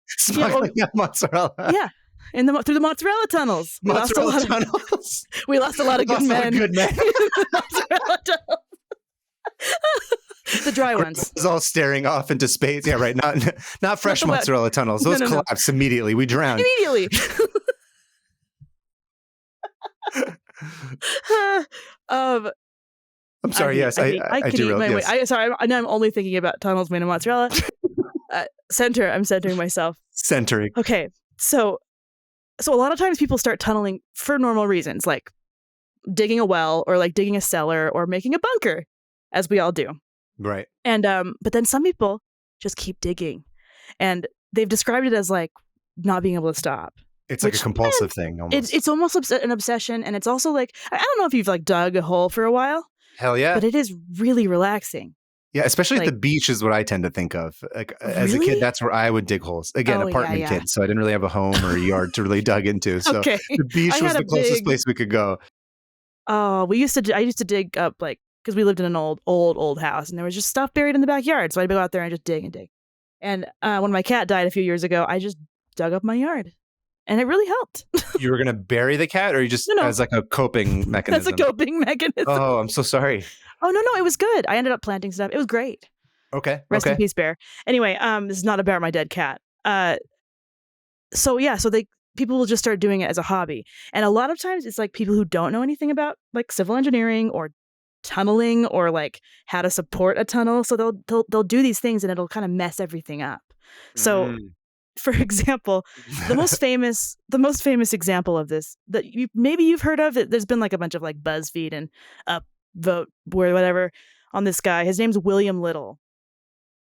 smuggling mozzarella. Yeah. Through the mozzarella tunnels. We lost a lot of good men. Mozzarella tunnels. The dry ones. It was all staring off into space. Yeah, right. Not fresh mozzarella tunnels. Those collapse immediately. We drown. Immediately. I'm sorry. Yes, I do. Sorry, I know I'm only thinking about tunnels made of mozzarella. I'm centering myself. Centering. Okay, so a lot of times people start tunneling for normal reasons, like digging a well or like digging a cellar or making a bunker, as we all do. Right. And but then some people just keep digging, and they've described it as like not being able to stop. It's like a compulsive thing almost. It's almost an obsession, and it's also like, I don't know if you've like dug a hole for a while. Hell yeah. But it is really relaxing. Yeah, especially at the beach is what I tend to think of. Like as a kid, that's where I would dig holes. Again, apartment kid, so I didn't really have a home or a yard to really dug into. So the beach was the closest place we could go. Oh, I used to dig up, like, because we lived in an old house, and there was just stuff buried in the backyard. So I'd go out there and just dig and dig. And when my cat died a few years ago, I just dug up my yard, and it really helped. You were gonna bury the cat, or you just as like a coping mechanism? As a coping mechanism. Oh, I'm so sorry. Oh no, it was good. I ended up planting stuff. It was great. Okay. Rest in peace, Bear. Anyway, this is not about my dead cat. So people will just start doing it as a hobby, and a lot of times it's like people who don't know anything about like civil engineering or tunneling or like how to support a tunnel. So they'll do these things, and it'll kind of mess everything up. So, for example, the most famous example of this that you've heard of it. There's been like a bunch of like BuzzFeed and Vote or whatever on this guy. His name's William Little,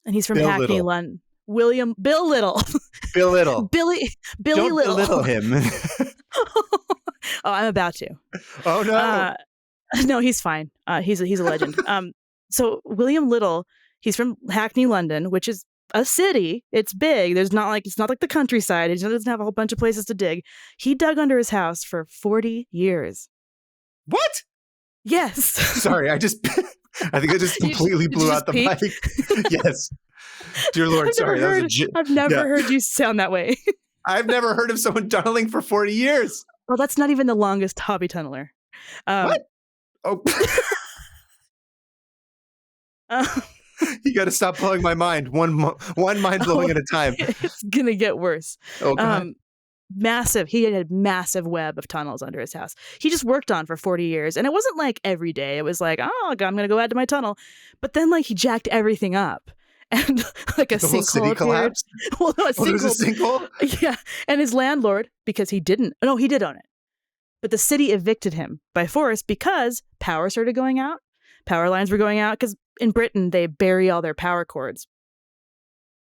and he's from Hackney, London. Bill Little. Bill Little. Billy Don't Little. belittle him. Oh, I'm about to. Oh no. No, he's fine. He's a legend. So William Little, he's from Hackney, London, which is a city. It's big. It's not like the countryside. It doesn't have a whole bunch of places to dig. He dug under his house for 40 years. What? Yes. Sorry, I think I just completely blew out the mic. Yes. Dear Lord, sorry. I've never heard you sound that way. I've never heard of someone tunneling for 40 years. Well, that's not even the longest hobby tunneler. What? Oh. You got to stop blowing my mind. One mind blowing at a time. It's going to get worse. Oh, God. He had a massive web of tunnels under his house. He just worked on for 40 years. And it wasn't like every day. It was like, oh, I'm going to go add to my tunnel. But then like he jacked everything up. And like a sinkhole. The whole city collapsed? Well, no, there was a sinkhole? Yeah. And his landlord, because he did own it. But the city evicted him by force because power started going out. Power lines were going out because in Britain, they bury all their power cords.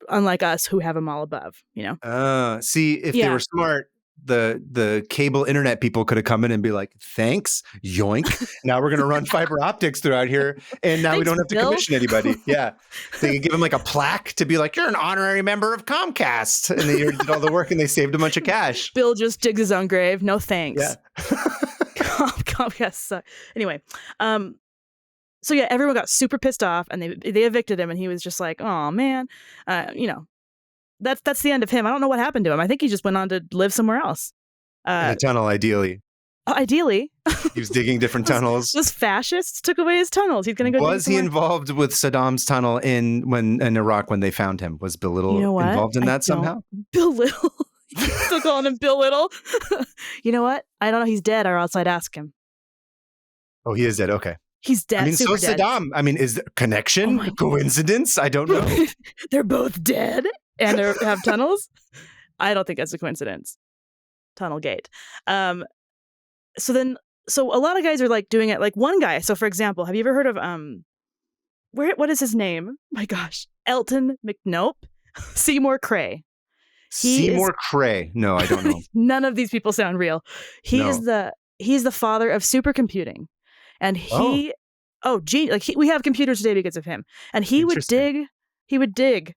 Unlike us who have them all above, you know? See, if they were smart, the cable internet people could have come in and be like, thanks, yoink. Now we're going to run fiber optics throughout here. And now we don't have to commission anybody. Yeah. They could give him like a plaque to be like, you're an honorary member of Comcast. And they did all the work and they saved a bunch of cash. Bill just digs his own grave. No thanks. Yeah. Comcast sucks. Anyway, so yeah, everyone got super pissed off, and they evicted him, and he was just like, "Oh man, you know, that's the end of him." I don't know what happened to him. I think he just went on to live somewhere else. In a tunnel, ideally. Ideally, he was digging different tunnels. Those fascists took away his tunnels. He's going to go. Was he involved with Saddam's tunnel in Iraq when they found him? Was Bill Little involved in that somehow? Bill Little. Still calling him Bill Little. You know what? I don't know. He's dead, or else I'd ask him. Oh, he is dead. Okay. He's dead. I mean, so dead. Saddam. I mean, is there connection? Coincidence? I don't know. They're both dead and they have tunnels. I don't think that's a coincidence. Tunnel gate. So a lot of guys are like doing it. Like one guy. So for example, have you ever heard of what is his name? My gosh, Elton McNope, Seymour Cray. Seymour Cray. No, I don't know. None of these people sound real. He's the father of supercomputing. And we have computers today because of him. And he would dig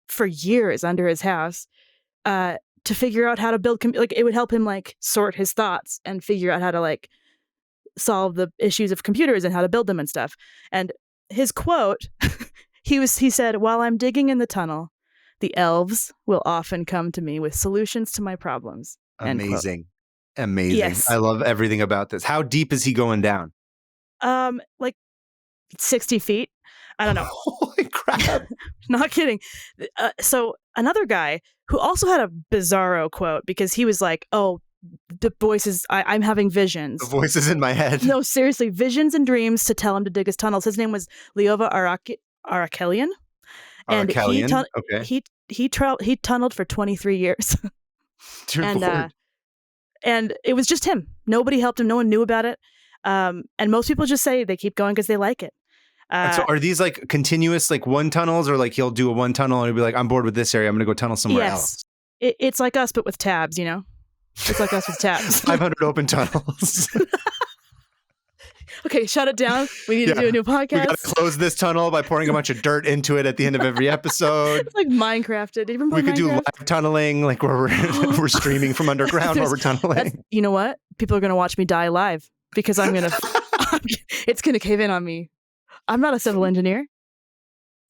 for years under his house to figure out how to build, it would help him like sort his thoughts and figure out how to like solve the issues of computers and how to build them and stuff. And his quote, he said, "While I'm digging in the tunnel, the elves will often come to me with solutions to my problems." Amazing. Amazing. Yes. I love everything about this. How deep is he going down? Like 60 feet. I don't know. Holy crap. Not kidding. So another guy who also had a bizarro quote, because he was like, "Oh, the voices, I'm having visions. The voices in my head." No, seriously, visions and dreams to tell him to dig his tunnels. His name was Leova Arakelian. And he tunneled for 23 years. Dear Lord. And it was just him. Nobody helped him. No one knew about it. And most people just say they keep going because they like it. And so are these like continuous like one tunnels, or like he'll do a one tunnel and he'll be like, I'm bored with this area, I'm going to go tunnel somewhere else? It's like us, but with tabs, you know? It's like us with tabs. 500 open tunnels. Okay, shut it down. We need to do a new podcast. We got to close this tunnel by pouring a bunch of dirt into it at the end of every episode. It's like Minecraft. Did you ever play We could do Minecraft? live tunneling, like where we're streaming from underground while we're tunneling. You know what? People are going to watch me die live because I'm going to, it's going to cave in on me. I'm not a civil engineer.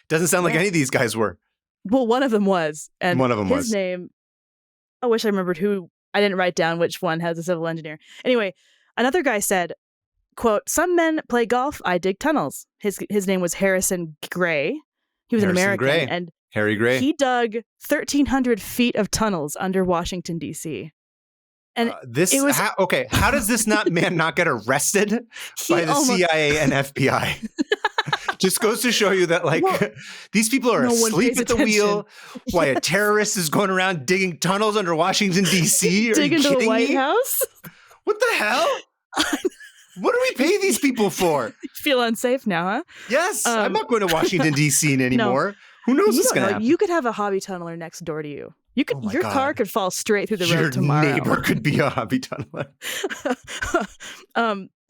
Doesn't sound like any of these guys were. Well, one of them was. And one of them his name, I wish I remembered who. I didn't write down which one has a civil engineer. Anyway, another guy said, quote, "Some men play golf, I dig tunnels." His name was Harrison Gray. He was an American. Gray. And Harry Gray. He dug 1,300 feet of tunnels under Washington, D.C. And okay, how does this man not get arrested by the CIA and FBI? Just goes to show you that these people are asleep at the wheel while a terrorist is going around digging tunnels under Washington, D.C. Dig into the White House? What the hell? What do we pay these people for? You feel unsafe now, huh? Yes, I'm not going to Washington, D.C. anymore. No. Who knows what's going to happen? You could have a hobby tunneler next door to you. You could, your car could fall straight through the road tomorrow. Your neighbor could be a hobby tunneler.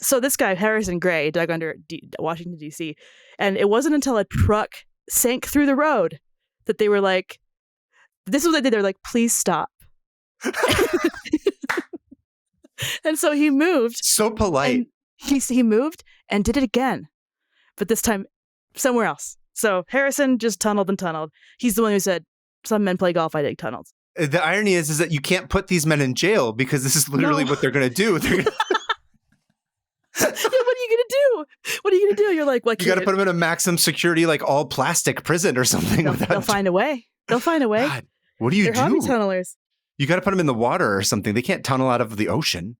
So this guy, Harrison Gray, dug under Washington, D.C. And it wasn't until a truck sank through the road that they were like, this is what they did. They were like, please stop. And so he moved. So polite. He moved and did it again. But this time somewhere else. So Harrison just tunneled and tunneled. He's the one who said, "Some men play golf, I dig tunnels." The irony is that you can't put these men in jail because this is literally what they're going to do. Yeah, what are you going to do? What are you going to do? You're like, what? You got to put them in a maximum security, like all plastic prison or something. They'll find a way. They'll find a way. God, what do you do? They're hobby tunnelers. You got to put them in the water or something. They can't tunnel out of the ocean.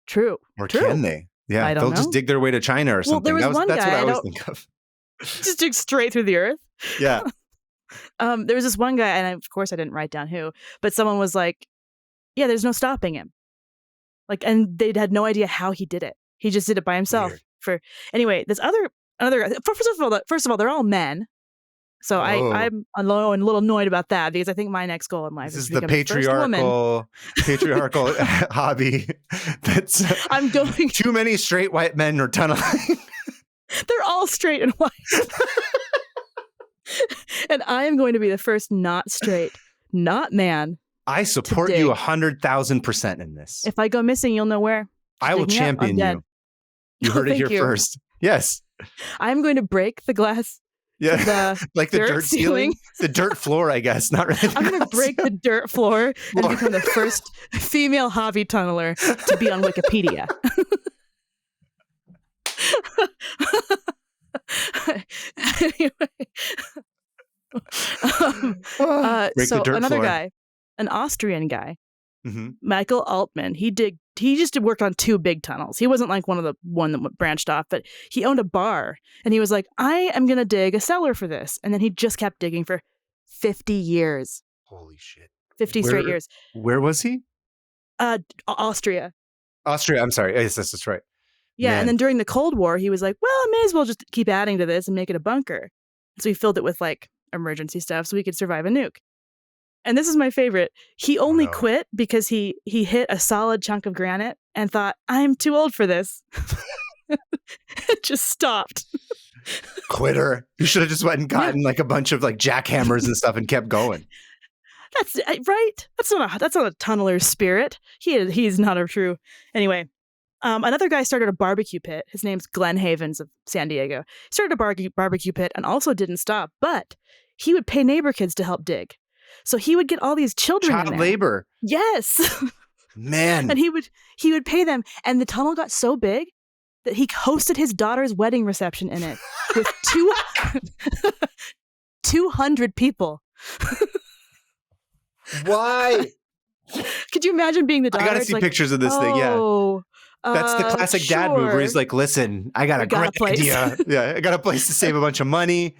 True. Or can they? Yeah, they'll just dig their way to China or something. There was one that's guy, what I always think of. Just dig straight through the earth. Yeah. There was this one guy, and of course I didn't write down who, but someone was like, yeah, there's no stopping him. And they had no idea how he did it. He just did it by himself. Anyway, this another guy, first of all, they're all men. So I'm a little annoyed about that because I think my next goal in life is to become the patriarchal hobby. That's I'm going. Too many straight white men are tunneling. They're all straight and white. And I am going to be the first not straight, not man. I support you 100,000% in this. If I go missing, you'll know where. I will champion you. You heard it here first. Yes. I'm going to break the glass. Yeah. Like the dirt ceiling. The dirt floor, I guess. Not really. I'm going to break the dirt floor and become the first female hobby tunneler to be on Wikipedia. Anyway. So another guy, an Austrian guy, Michael Altman, he just worked on 2 big tunnels. He wasn't like one that branched off, but he owned a bar and he was like, I am going to dig a cellar for this. And then he just kept digging for 50 years. Holy shit. 50 straight years. Where was he? Austria. I'm sorry. Yes, that's right. Yeah. Man. And then during the Cold War, he was like, well, I may as well just keep adding to this and make it a bunker. So he filled it with like emergency stuff so we could survive a nuke. And this is my favorite. He only quit because he hit a solid chunk of granite and thought, I'm too old for this. It just stopped. Quitter. You should have just went and gotten like a bunch of like jackhammers and stuff and kept going. That's right. That's not a tunneler's spirit. He's not a true. Anyway, another guy started a barbecue pit. His name's Glenn Havens of San Diego. He started a barbecue pit and also didn't stop, but he would pay neighbor kids to help dig. So he would get all these children. Child labor. Yes. Man. And he would pay them. And the tunnel got so big that he hosted his daughter's wedding reception in it with 200 people. Why? Could you imagine being the daughter? I gotta see pictures of this thing. Yeah. That's the classic dad move where he's like, listen, I got a great idea. Yeah, I got a place to save a bunch of money.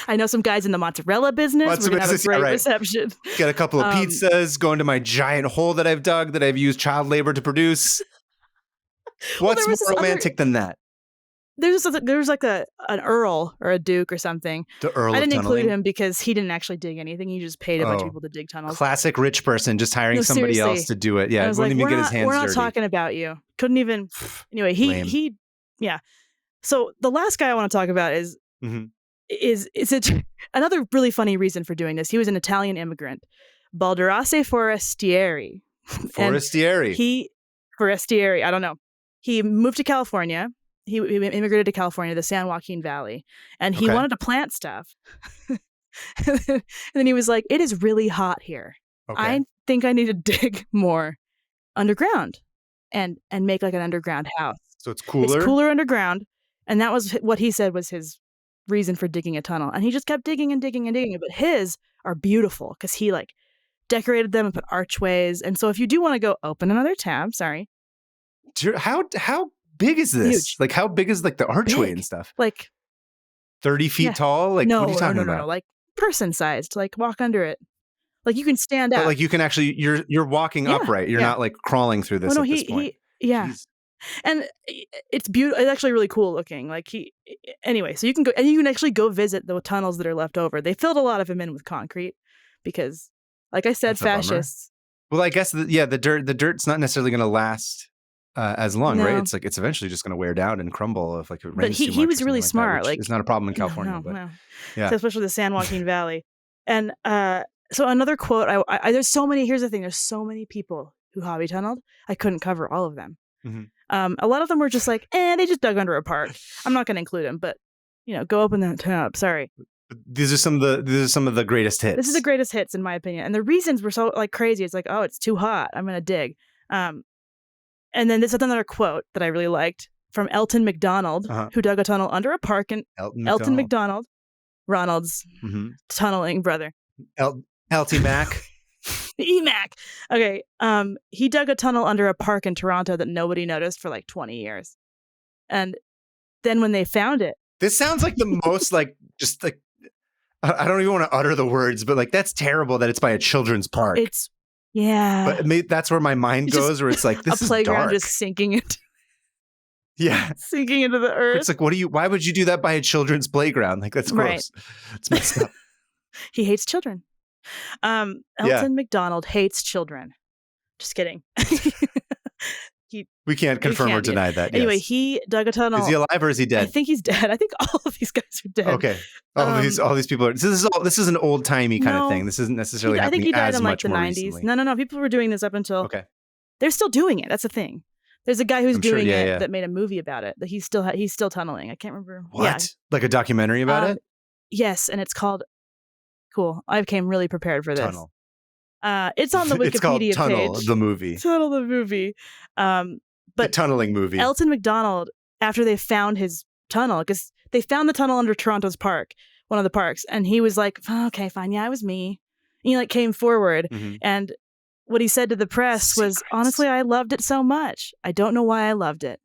I know some guys in the mozzarella business. We're going to have a great reception. Got a couple of pizzas, going to my giant hole that I've dug that I've used child labor to produce. What's there more was this other. romantic than that? There's like an earl or a duke or something. The Earl I of didn't include Tunneling. him because he didn't actually dig anything. He just paid a bunch of people to dig tunnels. Classic rich person just hiring No, somebody else seriously. to do it. Yeah, I was wouldn't like, even get his hands we're not dirty. talking about you. Couldn't even. Anyway, Lame. he yeah. So the last guy I want to talk about is another really funny reason for doing this. He was an Italian immigrant, Balderase Forestieri. Forestieri. I don't know. He moved to California. He immigrated to California, the San Joaquin Valley, and he wanted to plant stuff. And then he was like, "It is really hot here. I think I need to dig more underground and make like an underground house. So it's cooler? It's cooler underground." And that was what he said was his reason for digging a tunnel. And he just kept digging and digging and digging. But his are beautiful because he like decorated them and put archways. And so if you do want to go open another tab, sorry. How big is this? Huge. Like how big is like the archway and stuff? Like 30 feet tall? Like what are you talking about? No, like person sized. Like walk under it. Like you can stand out. But like you can actually you're walking upright. You're not like crawling through this at this point. Jeez. And it's beautiful. It's actually really cool looking. Like anyway, so you can go and you can actually go visit the tunnels that are left over. They filled a lot of them in with concrete because, like I said, fascists. Well, I guess the dirt's not necessarily going to last as long, right? It's like it's eventually just going to wear down and crumble if like it rains too much. But he was really smart. Like it's not a problem in California, no. Yeah, so especially the San Joaquin Valley. And so another quote. There's so many. Here's the thing. There's so many people who hobby tunneled. I couldn't cover all of them. A lot of them were just like, they just dug under a park. I'm not going to include them, but go open that tab. Sorry. These are some of the greatest hits. This is the greatest hits in my opinion, and the reasons were so like crazy. It's like, oh, it's too hot. I'm going to dig. And then this is another quote that I really liked from Elton McDonald, who dug a tunnel under a park in Elton McDonald, Ronald's tunneling brother. LT Mac. EMAC. Okay. He dug a tunnel under a park in Toronto that nobody noticed for like 20 years. And then when they found it. This sounds like the most like, just like, I don't even want to utter the words, but like, that's terrible that it's by a children's park. Yeah. But that's where my mind goes, where it's like, this is playground dark. Just sinking into. Yeah. Sinking into the earth. It's like, why would you do that by a children's playground? Like, that's gross. Right. It's messed up. He hates children. Elton McDonald hates children. Just kidding. We can't confirm or deny that. Anyway, he dug a tunnel. Is he alive or is he dead? I think he's dead. I think all of these guys are dead. Okay. All these people are. This is an old timey kind of thing. This isn't necessarily happening. I think he died in like the 90s. Recently. No. People were doing this up until. Okay. They're still doing it. That's the thing. There's a guy who's doing it that made a movie about it. That he's still tunneling. I can't remember. What? Yeah. Like a documentary about it? Yes, and it's called. Cool. I came really prepared for this. Tunnel. It's on the Wikipedia it's called Tunnel, page. The movie. Tunnel, the movie. But the tunneling movie. Elton McDonald, after they found his tunnel, because they found the tunnel under Toronto's park, one of the parks, and he was like, oh, "Okay, fine, yeah, it was me." And he like came forward, and what he said to the press was, "Honestly, I loved it so much. I don't know why I loved it."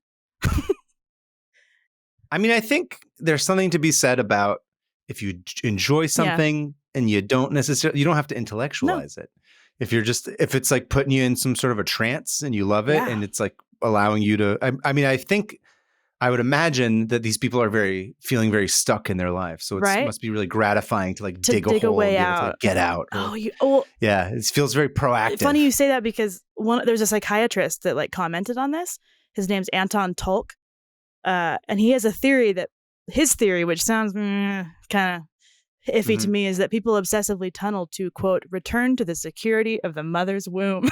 I mean, I think there's something to be said about if you enjoy something and you don't have to intellectualize it. If it's like putting you in some sort of a trance and you love it and it's like allowing you to, I mean, I think I would imagine that these people are feeling very stuck in their lives. So it must be really gratifying to like dig a hole way and out. To, like, get out. Yeah, it feels very proactive. Funny you say that because there's a psychiatrist that like commented on this. His name's Anton Tolk. And he has a theory his theory, which sounds kind of iffy to me, is that people obsessively tunnel to, quote, return to the security of the mother's womb.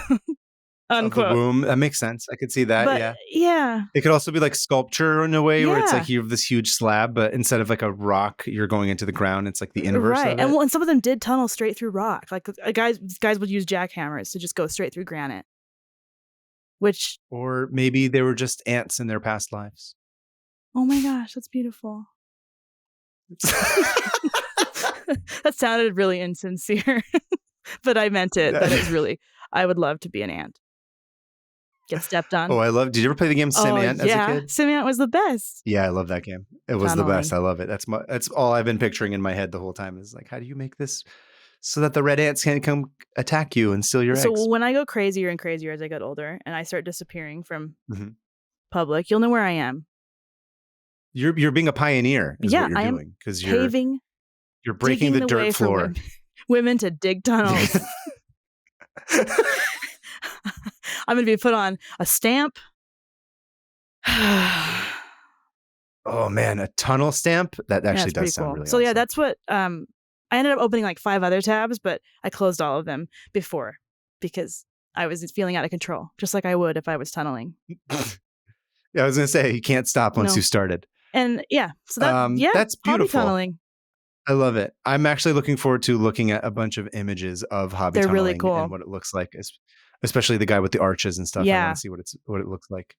Unquote. Of the womb. That makes sense. I could see that. But, yeah. It could also be like sculpture in a way where it's like you have this huge slab, but instead of like a rock, you're going into the ground. It's like the inverse of it. And some of them did tunnel straight through rock. Like guys would use jackhammers to just go straight through granite. Or maybe they were just ants in their past lives. Oh my gosh, that's beautiful. That sounded really insincere, but I meant it. That is really, I would love to be an ant. Get stepped on. Oh, did you ever play the game Sim Ant as a kid? Sim Ant was the best. Yeah, I love that game. It was the best. I love it. That's all I've been picturing in my head the whole time is like, how do you make this so that the red ants can't come attack you and steal your eggs? So when I go crazier and crazier as I get older and I start disappearing from public, you'll know where I am. You're being a pioneer is Yeah, what you're I am doing, because Paving, you're breaking digging the way dirt for floor. women to dig tunnels. I'm going to be put on a stamp. Oh man, a tunnel stamp? That actually it's does pretty sound cool. really So awesome. yeah, that's what I ended up opening like 5 other tabs, but I closed all of them before because I was feeling out of control, just like I would if I was tunneling. Yeah, I was gonna say you can't stop once No. you started. And yeah, so that's hobby beautiful. tunneling. I love it. I'm actually looking forward to looking at a bunch of images of hobby They're tunneling really cool. and what it looks like, especially the guy with the arches and stuff. I Yeah. want to see what it looks like.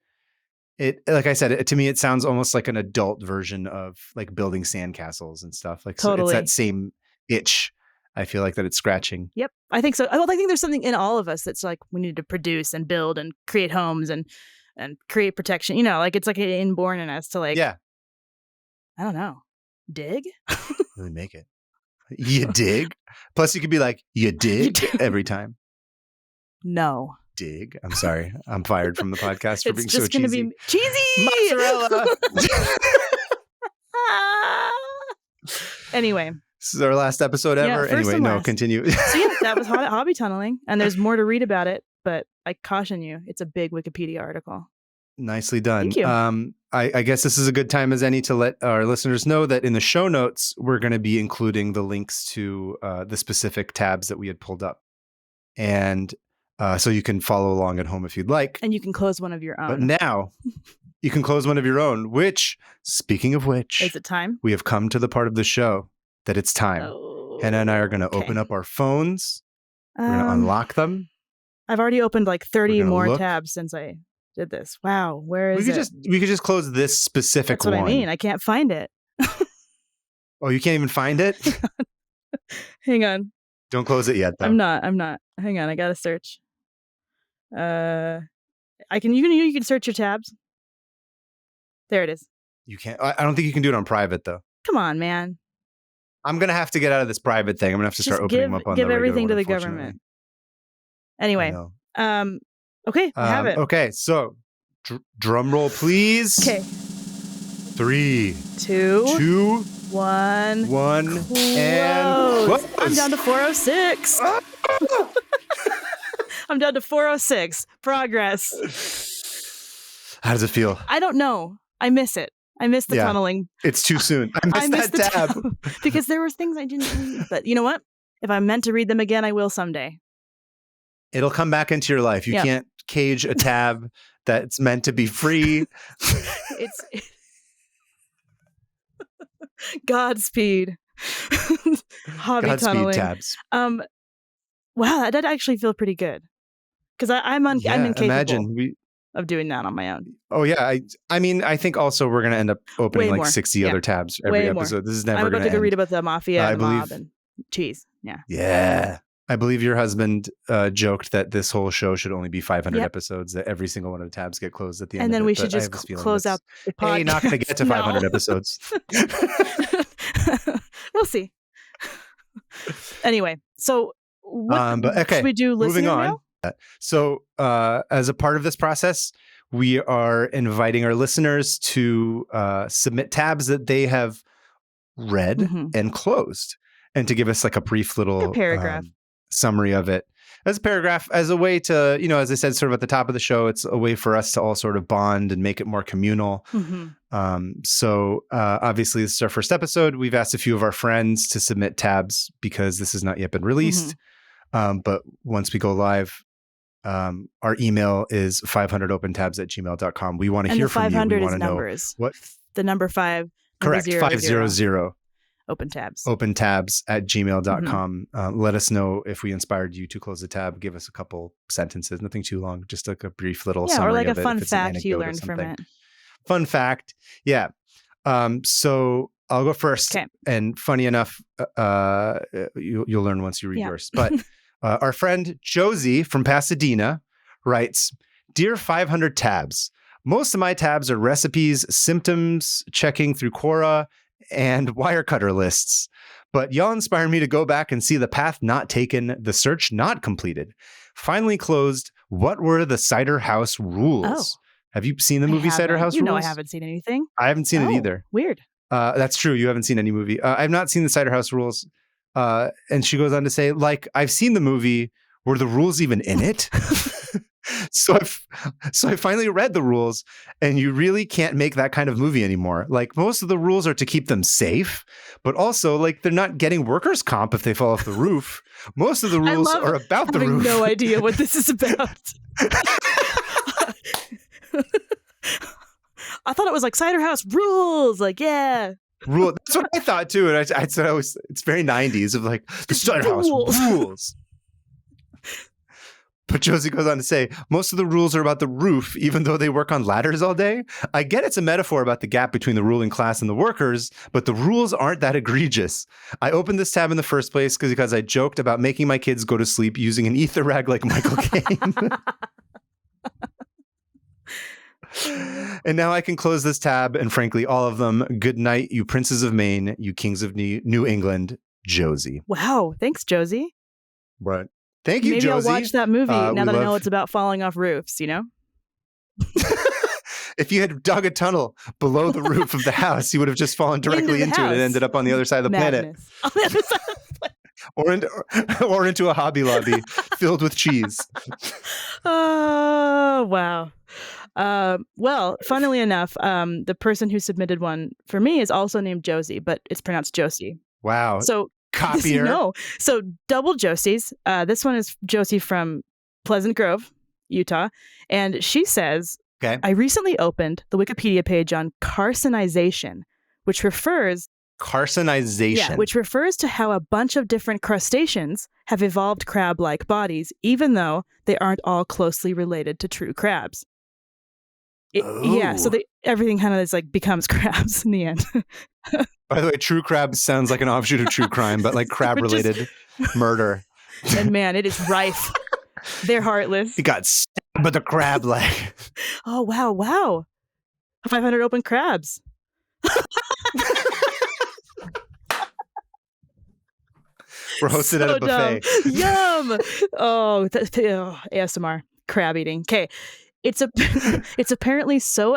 It, like I said, to me, it sounds almost like an adult version of like building sandcastles and stuff. Like so Totally. it's that same itch. I feel like that it's scratching. Yep, I think so. Well, I think there's something in all of us that's like we need to produce and build and create homes and create protection. You know, like it's like inborn in us to like. Yeah. I don't know. Dig? Really make it. You dig? Plus, you could be like, you dig every time. No. Dig. I'm sorry. I'm fired from the podcast for being so cheesy. It's just going to be cheesy. Mozzarella. Anyway. This is our last episode ever. Anyway, no, continue. So yeah, that was hobby tunneling. And there's more to read about it. But I caution you, it's a big Wikipedia article. Nicely done. Thank you. I guess this is a good time as any to let our listeners know that in the show notes, we're going to be including the links to the specific tabs that we had pulled up. And so you can follow along at home if you'd like. And you can close one of your own. But now you can close one of your own, which, speaking of which, is it time? We have come to the part of the show that it's time. Hannah and I are going to open up our phones. We're going to unlock them. I've already opened like 30 more tabs since I did this. Wow, where is it? We could just close this specific one. That's what I mean. I can't find it. Oh, you can't even find it? Hang on. Don't close it yet, though. I'm not. Hang on. I gotta search. You can search your tabs. There it is. You can't. I don't think you can do it on private, though. Come on, man. I'm gonna have to get out of this private thing. I'm gonna have to start opening them up on the regular everything one, to the government. Anyway, okay, I have it. Okay, so drum roll, please. Okay. 3, 2, 1, and close. I'm down to 406. I'm down to 406. Progress. How does it feel? I don't know. I miss it. I miss the tunneling. It's too soon. I missed that tab. Because there were things I didn't read. But you know what? If I'm meant to read them again, I will someday. It'll come back into your life. You can't cage a tab that's meant to be free. It's Godspeed. Hobby tunneling. Tabs. Wow, that actually feels pretty good. Because I'm incapable of doing that on my own. Oh yeah, I mean, I think also we're gonna end up opening like 60 other tabs every episode. This is never going to end. I'm about to go read about the Mafia and the mob and cheese. Yeah. Yeah. I believe your husband joked that this whole show should only be 500 episodes, that every single one of the tabs get closed at the end. And then of it, we should just close out the podcast. Hey, not going to get to 500 episodes. We'll see. Anyway, so what should we do listening now? So as a part of this process, we are inviting our listeners to submit tabs that they have read and closed, and to give us like a brief little paragraph summary of it as a paragraph, as a way to, as I said, sort of at the top of the show, it's a way for us to all sort of bond and make it more communal. So obviously this is our first episode. We've asked a few of our friends to submit tabs because this has not yet been released. But once we go live, our email is 500opentabs@gmail.com. We want to hear from you. We want to know what the number 5. Correct. 500. Open tabs. Opentabs@gmail.com. Let us know if we inspired you to close the tab. Give us a couple sentences, nothing too long, just like a brief little summary. Or like of a fun fact you learned from it. Fun fact. Yeah. So I'll go first. Okay. And funny enough, you'll learn once you read yours. But our friend Josie from Pasadena writes, "Dear 500 tabs, most of my tabs are recipes, symptoms, checking through Quora, and Wirecutter lists. But y'all inspire me to go back and see the path not taken, the search not completed. Finally closed, what were the cider house rules? Have you seen the movie Cider House You know I Rules? haven't seen anything. I haven't seen it Oh, either. weird. That's true. You haven't seen any movie. I've not seen the Cider House Rules. And she goes on to say, like, I've seen the movie. Were the rules even in it? So I finally read the rules, and you really can't make that kind of movie anymore. Like, most of the rules are to keep them safe, but also, like, they're not getting workers' comp if they fall off the roof. Most of the rules are about the roof. I have no idea what this is about. I thought it was like Cider House Rules. Like, yeah. Rule. That's what I thought too. And I said it's very 90s of like the Cider House Rules. But Josie goes on to say, most of the rules are about the roof, even though they work on ladders all day. I get it's a metaphor about the gap between the ruling class and the workers, but the rules aren't that egregious. I opened this tab in the first place because I joked about making my kids go to sleep using an ether rag like Michael Caine. And now I can close this tab, and frankly, all of them. Good night, you princes of Maine, you kings of New England, Josie. Wow. Thanks, Josie. Right. Thank you, Maybe Josie. I'll watch that movie now that I know it's about falling off roofs, you know? If you had dug a tunnel below the roof of the house, you would have just fallen directly into it and ended up on the other side of the planet. On the other side of the planet. Or into a Hobby Lobby filled with cheese. Oh, wow. Well, funnily enough, the person who submitted one for me is also named Josie, but it's pronounced Josie. Wow. So copier. No. So double Josies. This one is Josie from Pleasant Grove, Utah. And she says, okay, I recently opened the Wikipedia page on carcinization, which refers to how a bunch of different crustaceans have evolved crab-like bodies, even though they aren't all closely related to true crabs. Yeah, so everything kind of is like becomes crabs in the end. By the way, true crab sounds like an offshoot of true crime, but like crab-related murder. And man, it is rife. They're heartless. He got stabbed with a crab leg. Oh, wow. 500 open crabs. We're hosted at a buffet. Yum! ASMR. Crab eating. Okay. It's apparently so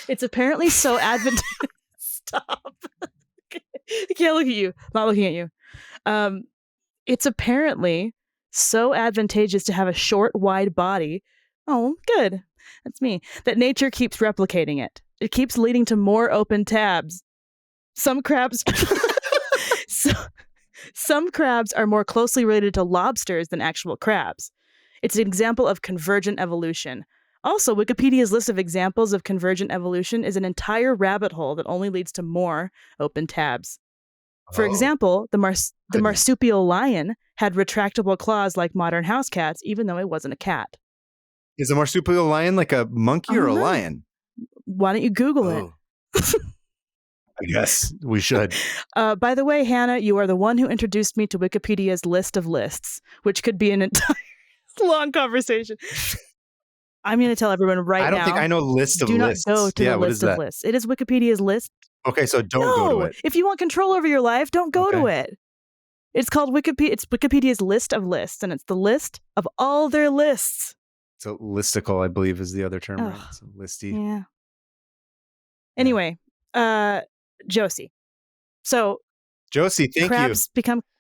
it's apparently so advantageous. Stop. I can't look at you. I'm not looking at you. It's apparently so advantageous to have a short, wide body. Oh, good. That's me. That nature keeps replicating it. It keeps leading to more open tabs. Some crabs some crabs are more closely related to lobsters than actual crabs. It's an example of convergent evolution. Also, Wikipedia's list of examples of convergent evolution is an entire rabbit hole that only leads to more open tabs. For example, the marsupial lion had retractable claws like modern house cats, even though it wasn't a cat. Is a marsupial lion like a monkey or a lion? Why don't you Google it? I guess we should. By the way, Hannah, you are the one who introduced me to Wikipedia's list of lists, which could be an entire long conversation. I'm going to tell everyone right now. I don't think I know list of lists. Do not go to the list of lists. It is Wikipedia's list. Okay, so don't go to it. If you want control over your life, don't go to it. It's called Wikipedia. It's Wikipedia's list of lists, and it's the list of all their lists. So listicle, I believe, is the other term, right? So listy. Yeah. Anyway, Josie. So Josie, thank you.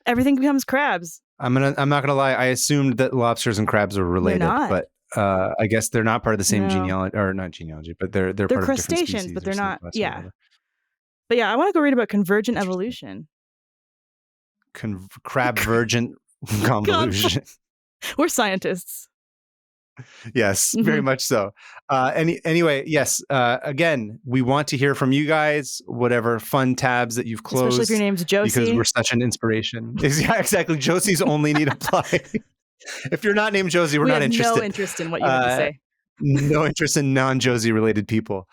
Everything becomes crabs. I'm not gonna lie. I assumed that lobsters and crabs were related, but I guess they're not part of the same genealogy, or not genealogy, but they're part of crustaceans, different species, but they're not. Yeah. Whatever. But yeah, I want to go read about convergent evolution. Crab-vergent convolution. We're scientists. Yes, very much so. Anyway, yes. Again, we want to hear from you guys. Whatever fun tabs that you've closed, especially if your name's Josie, because we're such an inspiration. Yeah, exactly. Josie's only need apply. If you're not named Josie, we're not interested. No interest in what you have to say. No interest in non-Josie related people.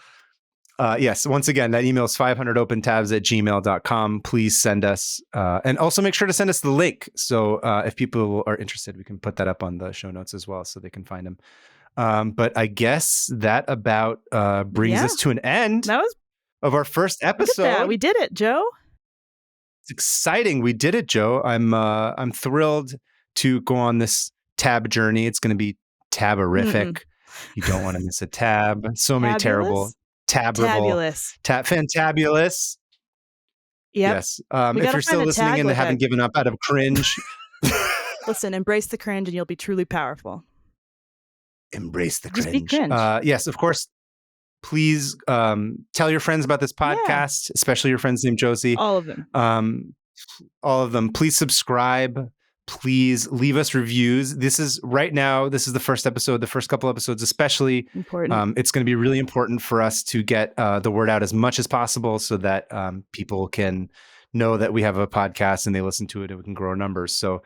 Yes, once again, that email is 500opentabs@gmail.com. Please send us, and also make sure to send us the link. So if people are interested, we can put that up on the show notes as well so they can find them. But I guess that about brings us to an end of our first episode. We did it, Joe. It's exciting. We did it, Joe. I'm thrilled to go on this tab journey. It's going to be taberific. You don't want to miss a tab. So many terrible. Taberable. Tabulous. Fantabulous. Yep. Yes. We If gotta you're still find a listening tag and with haven't that. given up out of cringe, Listen, embrace the cringe and you'll be truly powerful. embrace the Just be cringe. cringe. Yes, of course. Please tell your friends about this podcast, especially your friends named Josie. All of them. All of them. Please subscribe. Please leave us reviews. This is the first episode, the first couple episodes especially. Important. It's going to be really important for us to get the word out as much as possible so that people can know that we have a podcast and they listen to it and we can grow our numbers. So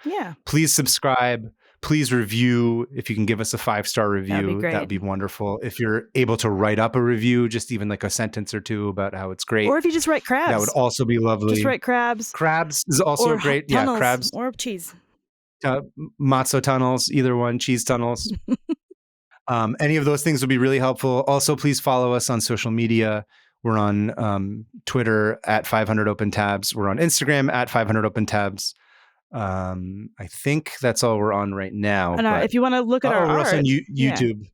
please subscribe. Please review. If you can give us a 5-star review, that'd be wonderful. If you're able to write up a review, just even like a sentence or two about how it's great. Or if you just write crabs. That would also be lovely. Just write crabs. Crabs is also great. Tunnels, crabs. Or cheese. Matzo tunnels, either one, cheese tunnels. Any of those things would be really helpful. Also, please follow us on social media. We're on Twitter at 500 Open Tabs. We're on Instagram at 500 Open Tabs. I think that's all we're on right now. And if you want to look at our we're art, also on YouTube.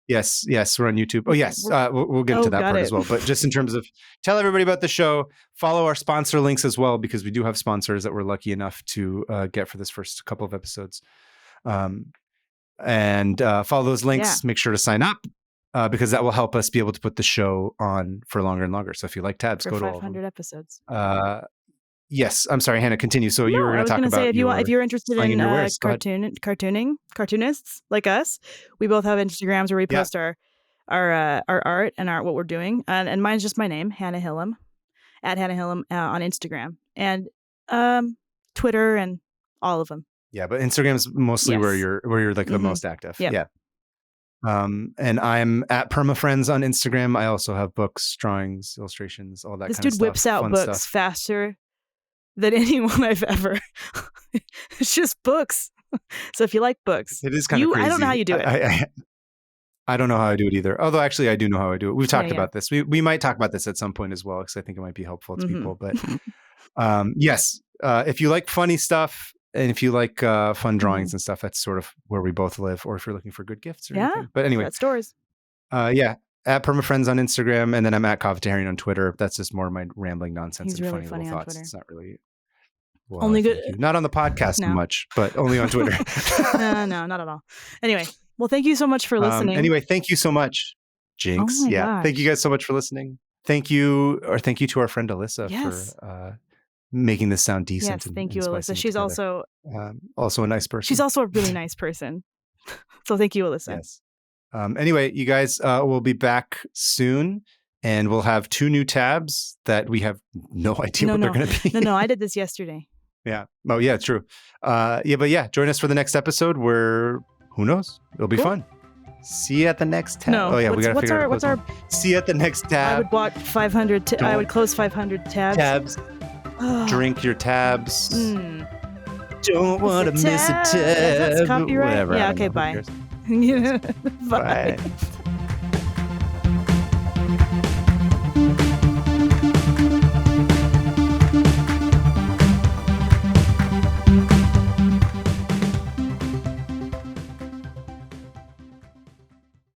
Yes, we're on YouTube. Oh, yes, we'll get into that part as well. But just in terms of tell everybody about the show, follow our sponsor links as well, because we do have sponsors that we're lucky enough to get for this first couple of episodes. And follow those links. Make sure to sign up because that will help us be able to put the show on for longer and longer. So if you like tabs, go to all 500 episodes. Yes, I'm sorry, Hannah. Continue. So you were going to talk about say if you're interested in cartoonists like us, we both have Instagrams where we post our art and what we're doing, and mine's just my name, Hannah Hillam, at Hannah Hillam on Instagram and Twitter and all of them. Yeah, but Instagram's mostly where you're like the most active. Yep. Yeah. And I'm at PermaFriends on Instagram. I also have books, drawings, illustrations, all that kind of stuff. This dude whips out books faster than anyone I've ever. It's just books. So if you like books, it is kind of crazy. I don't know how you do it. I don't know how I do it either. Although actually I do know how I do it. We've talked about this. We might talk about this at some point as well, because I think it might be helpful to people. But yes, if you like funny stuff and if you like fun drawings and stuff, that's sort of where we both live. Or if you're looking for good gifts or anything. But anyway, stories. At PermaFriends on Instagram, and then I'm at Covetarian on Twitter. That's just more of my rambling nonsense He's and really funny little thoughts. Twitter. It's not really only good. Not on the podcast much, but only on Twitter. No, not at all. Anyway, well, thank you so much for listening. Anyway, thank you so much, Jinx. Oh my gosh. Thank you guys so much for listening. Thank you to our friend Alyssa for making this sound decent. Yes, thank you, Alyssa. She's also a nice person. She's also a really nice person. So thank you, Alyssa. Yes. Anyway, you guys, we'll be back soon, and we'll have 2 new tabs that we have no idea what they're going to be. No, I did this yesterday. Yeah. Oh, yeah, true. Join us for the next episode where, who knows? It'll be fun. See you at the next tab. No, we got to figure out what's our. See you at the next tab. I would block 500. I would close 500 tabs. Drink your tabs. Don't want to miss a tab. That's copyright. Whatever. Yeah. Okay. Bye. Bye.